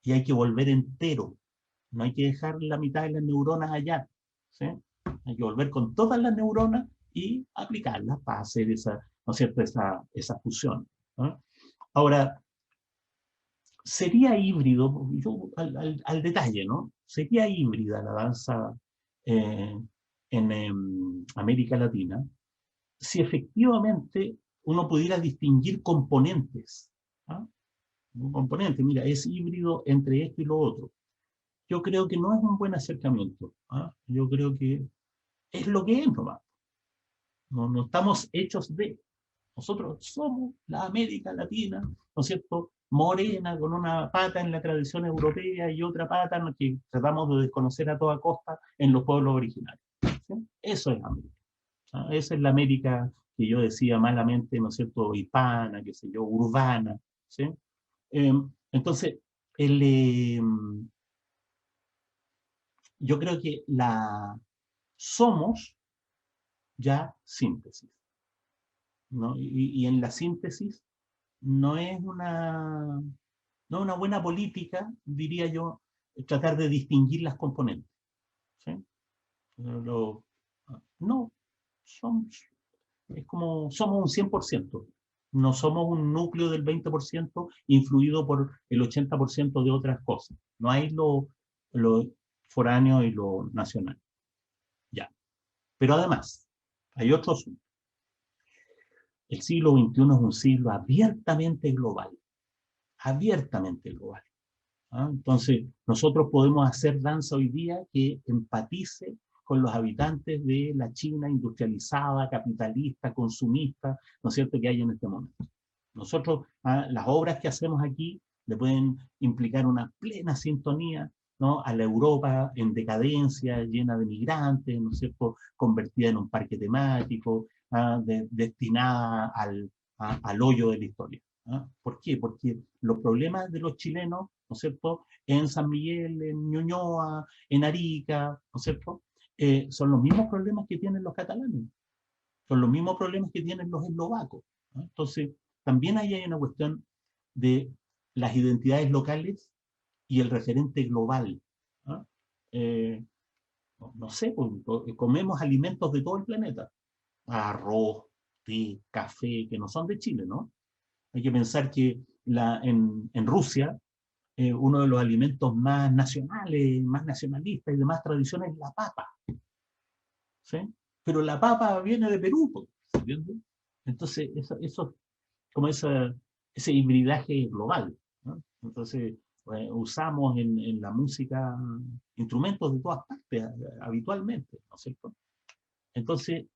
y hay que volver entero. No hay que dejar la mitad de las neuronas allá, ¿sí? Hay que volver con todas las neuronas y aplicarlas para hacer esa, ¿no es cierto?, esa fusión, ¿no? Ahora, sería híbrido, yo al detalle, ¿no? Sería híbrida la danza eh, en América Latina si efectivamente uno pudiera distinguir componentes, ¿ah? Un componente, mira, es híbrido entre esto y lo otro. Yo creo que no es un buen acercamiento, ¿ah? Yo creo que es lo que es nomás. No estamos hechos de. Nosotros somos la América Latina, ¿no es cierto?, morena, con una pata en la tradición europea y otra pata en la que tratamos de desconocer a toda costa en los pueblos originarios, ¿sí? Eso es América. ¿Ah? Esa es la América que yo decía malamente, ¿no es cierto?, hispana, qué sé yo, urbana, ¿sí? Entonces, el, yo creo que somos ya síntesis, ¿no? Y en la síntesis no es no es una buena política, diría yo, tratar de distinguir las componentes, ¿sí? No, somos, es como somos un 100%. No somos un núcleo del 20% influido por el 80% de otras cosas. No hay lo foráneo y lo nacional. Ya. Pero además, hay otro asunto. El siglo XXI es un siglo abiertamente global. Abiertamente global. ¿Ah? Entonces, nosotros podemos hacer danza hoy día que empatice con los habitantes de la China industrializada, capitalista, consumista, ¿no es cierto?, que hay en este momento. Nosotros, las obras que hacemos aquí le pueden implicar una plena sintonía, ¿no?, a la Europa en decadencia, llena de migrantes, ¿no es cierto?, convertida en un parque temático, destinada al hoyo de la historia. ¿Ah? ¿Por qué? Porque los problemas de los chilenos, ¿no es cierto?, en San Miguel, en Ñuñoa, en Arica, ¿no es cierto?, son los mismos problemas que tienen los catalanes, son los mismos problemas que tienen los eslovacos, ¿no? Entonces, también ahí hay una cuestión de las identidades locales y el referente global, ¿no? No sé, pues, comemos alimentos de todo el planeta, arroz, té, café, que no son de Chile, ¿no? Hay que pensar que en Rusia, uno de los alimentos más nacionales, más nacionalistas y de más tradición es la papa, ¿sí? Pero la papa viene de Perú, ¿entiendes? Entonces, como ese hibridaje global, ¿no? Entonces, usamos en la música instrumentos de todas partes habitualmente, ¿no es cierto? Entonces,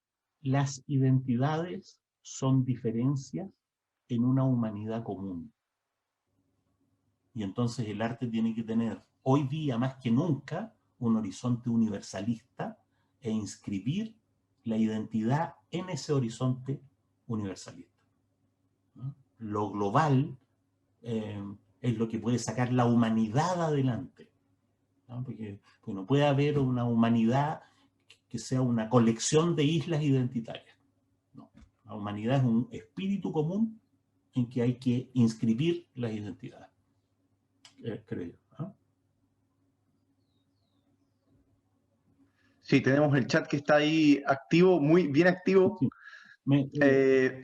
las identidades son diferencias en una humanidad común. Y entonces el arte tiene que tener, hoy día más que nunca, un horizonte universalista e inscribir la identidad en ese horizonte universalista, ¿no? Lo global es lo que puede sacar la humanidad adelante. ¿no? Porque no puede haber una humanidad que sea una colección de islas identitarias. No. La humanidad es un espíritu común en que hay que inscribir las identidades, creo yo, ¿no? Sí, tenemos el chat que está ahí activo, muy bien activo. Sí.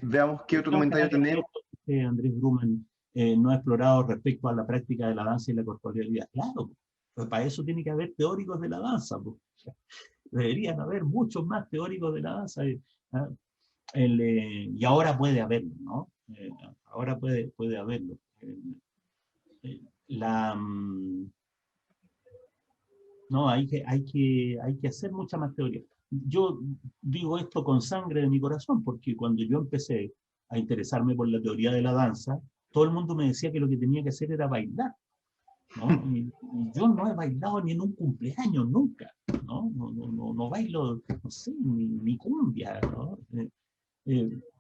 Veamos qué otro comentario tenemos. Andrés Grumen no ha explorado respecto a la práctica de la danza y la corporealidad. Claro, pues para eso tiene que haber teóricos de la danza. Pues. Deberían haber muchos más teóricos de la danza. ¿Ah? Y ahora puede haberlo, ¿no? Ahora puede haberlo. No, hay que hacer mucha más teoría. Yo digo esto con sangre de mi corazón, porque cuando yo empecé a interesarme por la teoría de la danza, todo el mundo me decía que lo que tenía que hacer era bailar, ¿no? Y yo no he bailado ni en un cumpleaños, nunca, ¿no? No bailo, no sé, ni cumbia, ¿no?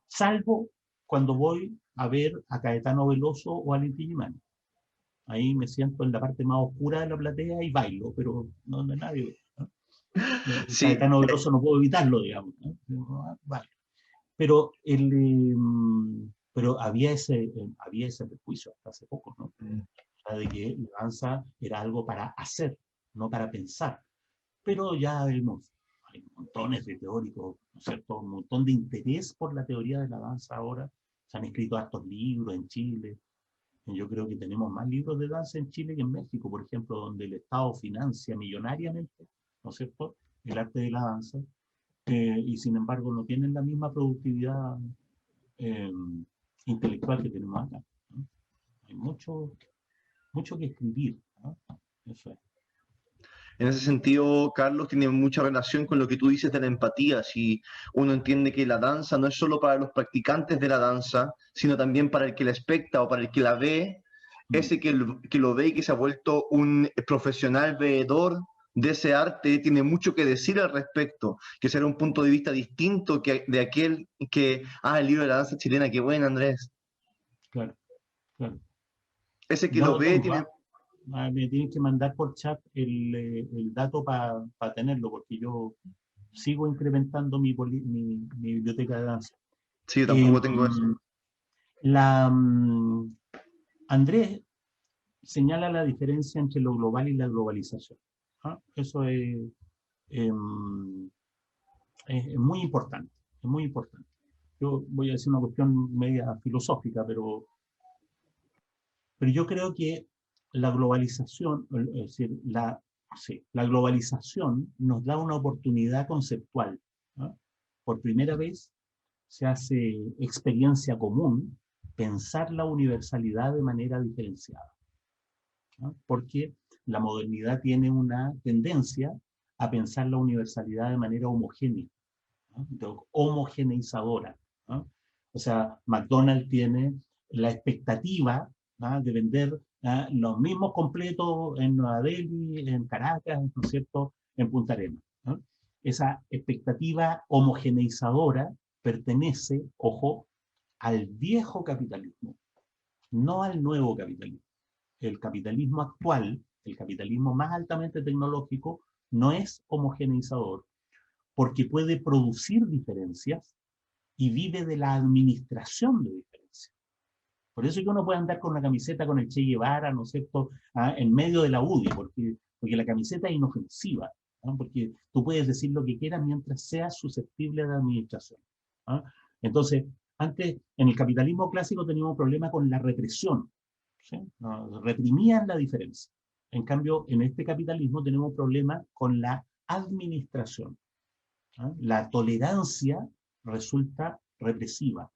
Salvo cuando voy a ver a Caetano Veloso o a Inti Illimani. Ahí me siento en la parte más oscura de la platea y bailo, pero no de nadie, ¿no? Sí, Caetano Veloso no puedo evitarlo, digamos, ¿no? Vale. Pero, pero había ese prejuicio hasta hace poco, ¿no? O sea, de que la danza era algo para hacer, no para pensar. Pero ya vemos, hay montones de teóricos, ¿no es cierto? Un montón de interés por la teoría de la danza ahora. Se han escrito hartos libros en Chile. Yo creo que tenemos más libros de danza en Chile que en México, por ejemplo, donde el Estado financia millonariamente, ¿no es cierto?, el arte de la danza, y sin embargo no tienen la misma productividad eh, intelectual que tenemos acá, ¿no? Hay mucho que escribir, ¿no? Eso es. en ese sentido, Carlos, tiene mucha relación con lo que tú dices de la empatía. Si uno entiende que la danza no es solo para los practicantes de la danza, sino también para el que la especta o para el que la ve, ese que lo ve y que se ha vuelto un profesional veedor de ese arte, tiene mucho que decir al respecto, que será un punto de vista distinto que de aquel que, el libro de la danza chilena, qué bueno, Andrés. Claro, claro. Ese que No lo lo ve tengo, tiene... me tienen que mandar por chat el dato para tenerlo, porque yo sigo incrementando mi biblioteca de danza. Sí, yo Eh, tampoco tengo eso. Andrés señala la diferencia entre lo global y la globalización. ¿Ah? Eso es muy importante, es muy importante. Yo voy a decir una cuestión media filosófica, pero yo creo que la globalización, es decir, la globalización nos da una oportunidad conceptual, ¿no? Por primera vez se hace experiencia común pensar la universalidad de manera diferenciada, ¿no? Porque la modernidad tiene una tendencia a pensar la universalidad de manera homogénea, ¿no? Homogeneizadora, ¿no? O sea, McDonald's tiene la expectativa, ¿no?, de vender, ¿no?, los mismos completos en Nueva Delhi, en Caracas, ¿no es cierto?, en Punta Arenas, ¿no? Esa expectativa homogeneizadora pertenece, ojo, al viejo capitalismo, no al nuevo capitalismo. El capitalismo actual, el capitalismo más altamente tecnológico, no es homogeneizador, porque puede producir diferencias y vive de la administración de diferencias. Por eso yo no puedo andar con una camiseta con el Che Guevara, ¿no es cierto?, en medio de la UDI, porque la camiseta es inofensiva, ¿no? Porque tú puedes decir lo que quieras mientras seas susceptible de administración, ¿no? Entonces, antes, en el capitalismo clásico teníamos un problema con la represión, ¿sí? Reprimían la diferencia. En cambio, en este capitalismo tenemos un problema con la administración. La tolerancia resulta represiva,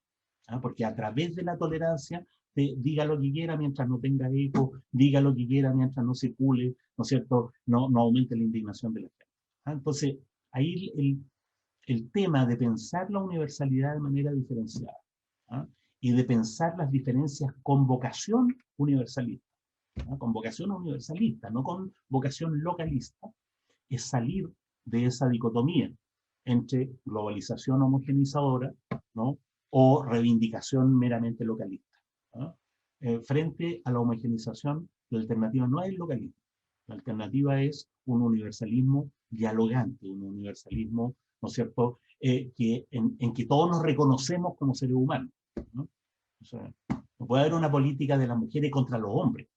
porque a través de la tolerancia, diga lo que quiera mientras no tenga eco, diga lo que quiera mientras no circule, ¿no es cierto?, no aumente la indignación de la gente. Entonces, ahí el tema de pensar la universalidad de manera diferenciada, y de pensar las diferencias con vocación universalista, con vocación universalista, no con vocación localista, es salir de esa dicotomía entre globalización homogeneizadora, ¿no?, o reivindicación meramente localista, ¿no? Frente a la homogeneización, la alternativa no es el localismo, La alternativa es un universalismo dialogante, un universalismo, ¿no es cierto?, en que todos nos reconocemos como seres humanos, ¿no? O sea, no puede haber una política de las mujeres contra los hombres.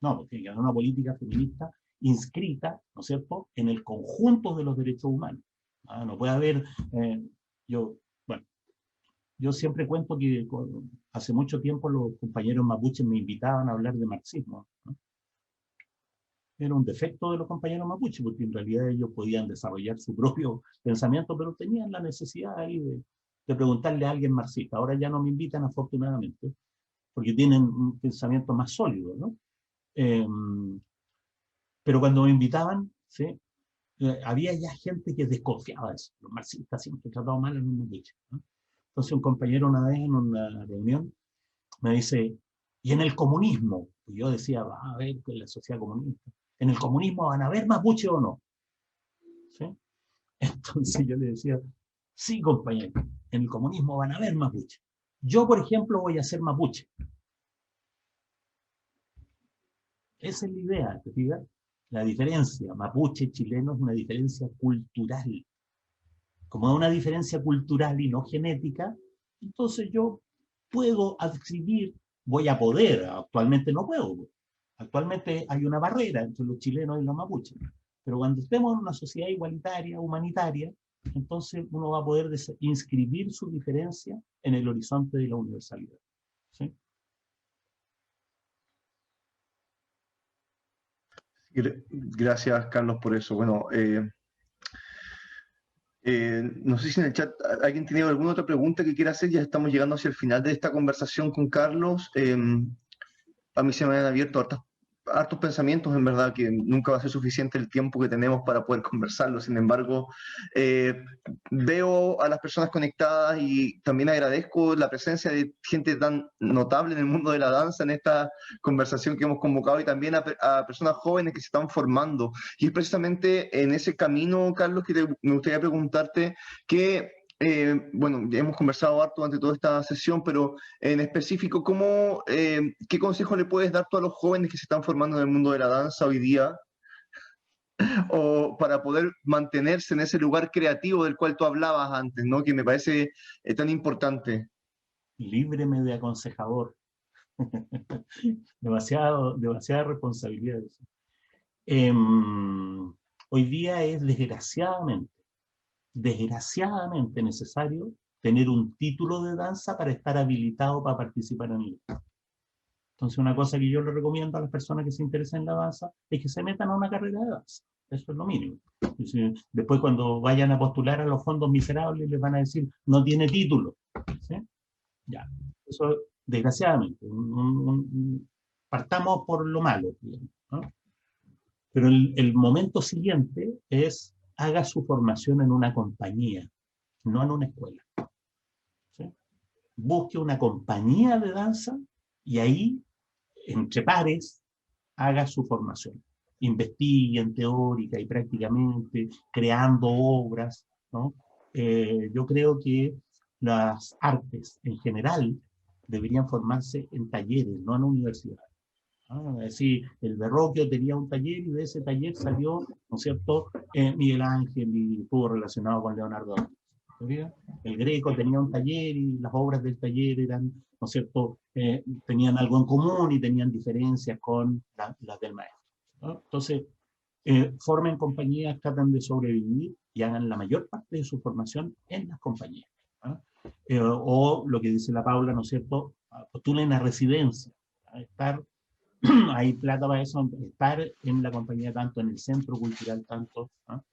No, porque tiene que haber una política feminista inscrita, ¿no es cierto?, en el conjunto de los derechos humanos. ¿Ah? No puede haber, yo siempre cuento que hace mucho tiempo los compañeros mapuches me invitaban a hablar de marxismo, ¿no? Era un defecto de los compañeros mapuches, porque en realidad ellos podían desarrollar su propio pensamiento, pero tenían la necesidad ahí de preguntarle a alguien marxista. Ahora ya no me invitan, afortunadamente, porque tienen un pensamiento más sólido, ¿no? Pero cuando me invitaban, ¿sí?, había ya gente que desconfiaba de eso. Los marxistas siempre trataban mal a los mapuches, ¿no? Entonces un compañero una vez en una reunión me dice, ¿y en el comunismo? Y yo decía, va a ver, que es la sociedad comunista. ¿En el comunismo van a haber mapuche o no? ¿Sí? Entonces yo le decía, sí, compañero, en el comunismo van a haber mapuche. Yo, por ejemplo, voy a ser mapuche. Esa es la idea, ¿te fijas? La diferencia mapuche chileno es una diferencia cultural. Como es una diferencia cultural y no genética, entonces yo puedo adquirir, voy a poder, actualmente no puedo. Actualmente hay una barrera entre los chilenos y los mapuches. Pero cuando estemos en una sociedad igualitaria, humanitaria, entonces uno va a poder inscribir su diferencia en el horizonte de la universalidad. ¿Sí? Gracias, Carlos, por eso. Bueno, no sé si en el chat alguien tiene alguna otra pregunta que quiera hacer. Ya estamos llegando hacia el final de esta conversación con Carlos. A mí se me han abierto hartos pensamientos, en verdad, que nunca va a ser suficiente el tiempo que tenemos para poder conversarlo. Sin embargo, veo a las personas conectadas y también agradezco la presencia de gente tan notable en el mundo de la danza en esta conversación que hemos convocado, y también a personas jóvenes que se están formando. Y es precisamente en ese camino, Carlos, que me gustaría preguntarte que... bueno, ya hemos conversado harto durante toda esta sesión, pero en específico, ¿qué consejo le puedes dar tú a los jóvenes que se están formando en el mundo de la danza hoy día, o para poder mantenerse en ese lugar creativo del cual tú hablabas antes, ¿no?, que me parece tan importante? Líbreme de aconsejador. Demasiada responsabilidad. Hoy día es desgraciadamente necesario tener un título de danza para estar habilitado para participar en el. Entonces, una cosa que yo le recomiendo a las personas que se interesan en la danza es que se metan a una carrera de danza. Eso es lo mínimo. Después, cuando vayan a postular a los fondos miserables, les van a decir, no tiene título. ¿Sí? Ya. Eso, desgraciadamente. Partamos por lo malo, ¿no? Pero el momento siguiente es, haga su formación en una compañía, no en una escuela. ¿Sí? Busque una compañía de danza y ahí, entre pares, haga su formación. Investiguen teórica y prácticamente, creando obras, ¿no? Yo creo que las artes en general deberían formarse en talleres, no en universidades. Es decir, el Verrocchio tenía un taller y de ese taller salió, ¿no es cierto?, Miguel Ángel, y estuvo relacionado con Leonardo da Vinci. El Greco tenía un taller y las obras del taller eran, ¿no es cierto?, tenían algo en común y tenían diferencias con las del maestro, ¿no? Entonces, formen compañías, traten de sobrevivir y hagan la mayor parte de su formación en las compañías, ¿no? O lo que dice la Paula, ¿no es cierto?, postulen a residencia, a estar. Hay plata para eso, estar en la compañía tanto, en el centro cultural tanto, ¿no?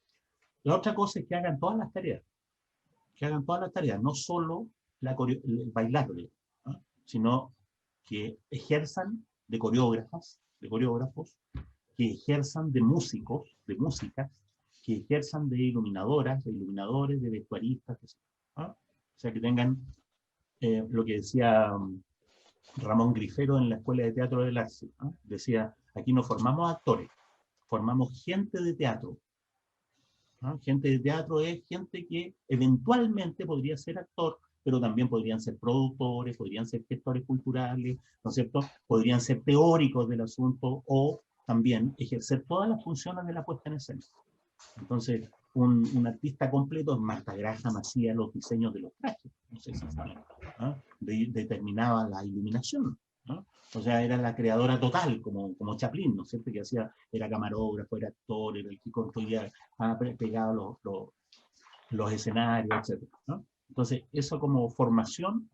La otra cosa es que hagan todas las tareas, no solo el bailarle, ¿no?, sino que ejerzan de coreógrafos, que ejerzan de músicos, de músicas, que ejerzan de iluminadoras, de iluminadores, de vestuaristas, ¿no? O sea, que tengan lo que decía Ramón Grifero en la Escuela de Teatro del Arce, ¿no? Decía, aquí no formamos actores, formamos gente de teatro, ¿no? Gente de teatro es gente que eventualmente podría ser actor, pero también podrían ser productores, podrían ser gestores culturales, ¿no es cierto?, podrían ser teóricos del asunto, o también ejercer todas las funciones de la puesta en escena. Entonces, un artista completo, Marta Graham hacía los diseños de los trajes, no sé si saben, ¿no? Determinaba la iluminación, ¿no? O sea, era la creadora total, como Chaplin, ¿no es cierto? Que hacía, era camarógrafo, era actor, era el que construía, pegaba los escenarios, etc., ¿no? Entonces, eso como formación,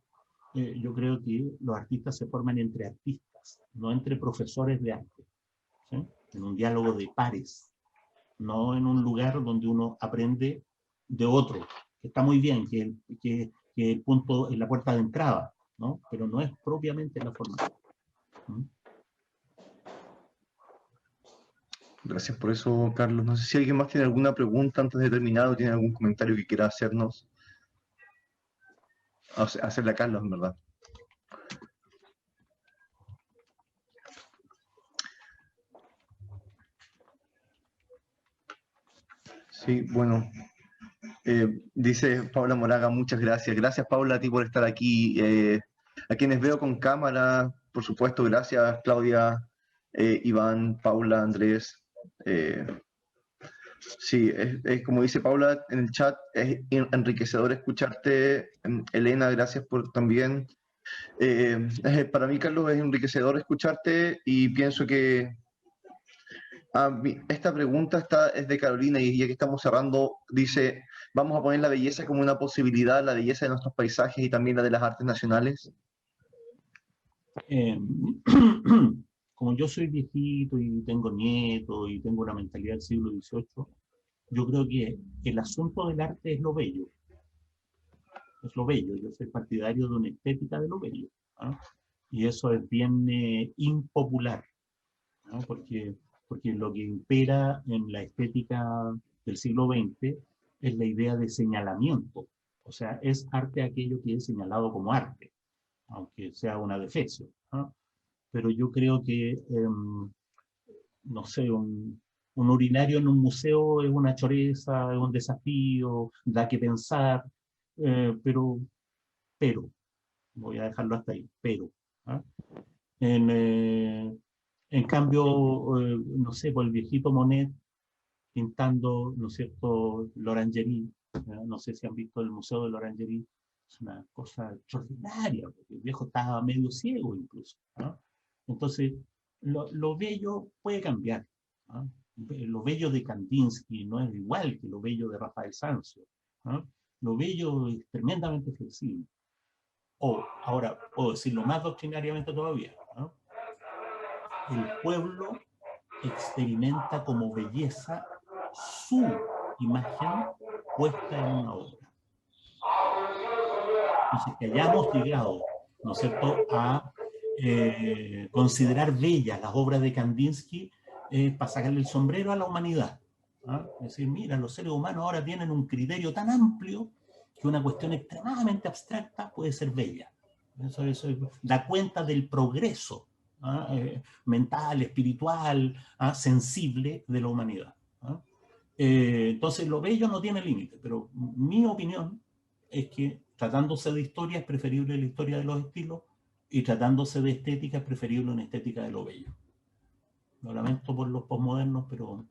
yo creo que los artistas se forman entre artistas, no entre profesores de arte, ¿sí? En un diálogo de pares, no en un lugar donde uno aprende de otro, que está muy bien, que el punto es la puerta de entrada, ¿no? Pero no es propiamente la formación. ¿Mm? Gracias por eso, Carlos. No sé si alguien más tiene alguna pregunta antes de terminar o tiene algún comentario que quiera hacernos. Hacerle a Carlos, en verdad. Sí, bueno. Dice Paula Moraga, muchas gracias. Gracias, Paula, a ti por estar aquí. A quienes veo con cámara, por supuesto, gracias, Claudia, Iván, Paula, Andrés. Sí, como dice Paula en el chat, es enriquecedor escucharte. Elena, gracias por también. Para mí, Carlos, es enriquecedor escucharte y pienso que esta pregunta es de Carolina y ya que estamos cerrando, dice, ¿vamos a poner la belleza como una posibilidad, la belleza de nuestros paisajes y también la de las artes nacionales? Como yo soy viejito y tengo nietos y tengo una mentalidad del siglo XVIII, yo creo que el asunto del arte es lo bello. Es lo bello. Yo soy partidario de una estética de lo bello, ¿no? Y eso es bien impopular, ¿no? Porque lo que impera en la estética del siglo XX es la idea de señalamiento. O sea, es arte aquello que es señalado como arte, aunque sea una defecio, ¿no? Pero yo creo que, no sé, un urinario en un museo es una choreza, es un desafío, da que pensar, pero, voy a dejarlo hasta ahí, pero. ¿Ah? En cambio, no sé, por el viejito Monet pintando, ¿no es cierto?, l'Orangerie, no sé si han visto el Museo de l'Orangerie, es una cosa extraordinaria, porque el viejo estaba medio ciego incluso, ¿no? Entonces, lo bello puede cambiar, ¿no? Lo bello de Kandinsky no es igual que lo bello de Rafael Sanzio, ¿no? Lo bello es tremendamente flexible. O, ahora, puedo decirlo más doctrinariamente todavía, ¿no? El pueblo experimenta como belleza su imagen puesta en una obra. Entonces, que hayamos llegado, ¿no es cierto?, a considerar bellas las obras de Kandinsky para sacarle el sombrero a la humanidad, ¿no? Es decir, mira, los seres humanos ahora tienen un criterio tan amplio que una cuestión extremadamente abstracta puede ser bella. Eso da cuenta del progreso mental, espiritual, sensible de la humanidad. Entonces, lo bello no tiene límite, pero mi opinión es que tratándose de historia es preferible la historia de los estilos y tratándose de estética es preferible una estética de lo bello. Lo lamento por los posmodernos, pero...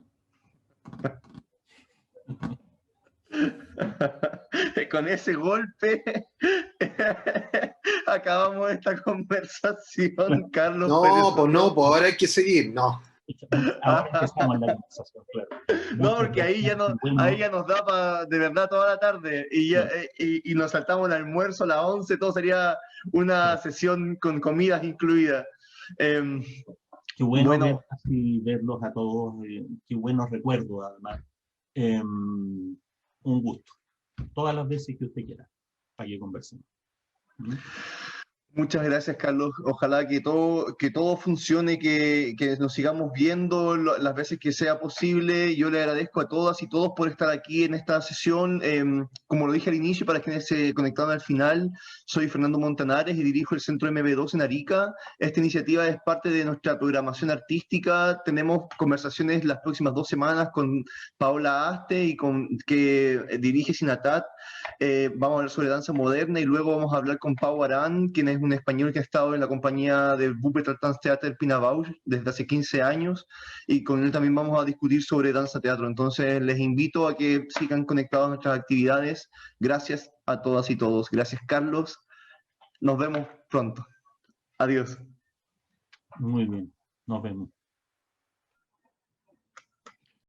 Con ese golpe acabamos esta conversación, Carlos. No, pues no, pues ahora hay que seguir, no. Ahora empezamos la conversación, claro. No, porque ahí ya nos da de verdad toda la tarde y nos saltamos el almuerzo a las 11, todo sería una sesión con comidas incluidas. Qué bueno, verlos a todos, qué buenos recuerdos además. Un gusto. Todas las veces que usted quiera, para que conversemos. Muchas gracias, Carlos. Ojalá que todo funcione, que nos sigamos viendo las veces que sea posible. Yo le agradezco a todas y todos por estar aquí en esta sesión. Como lo dije al inicio, para quienes se conectaron al final, soy Fernando Montanares y dirijo el Centro MB2 en Arica. Esta iniciativa es parte de nuestra programación artística. Tenemos conversaciones las próximas 2 semanas con Paola Aste que dirige Sinatat. Vamos a hablar sobre danza moderna y luego vamos a hablar con Pau Arán, quien es es un español que ha estado en la compañía del Wuppertal Tanztheater Pina Bausch desde hace 15 años, y con él también vamos a discutir sobre danza teatro. Entonces les invito a que sigan conectados a nuestras actividades. Gracias a todas y todos. Gracias, Carlos. Nos vemos pronto. Adiós. Muy bien, nos vemos.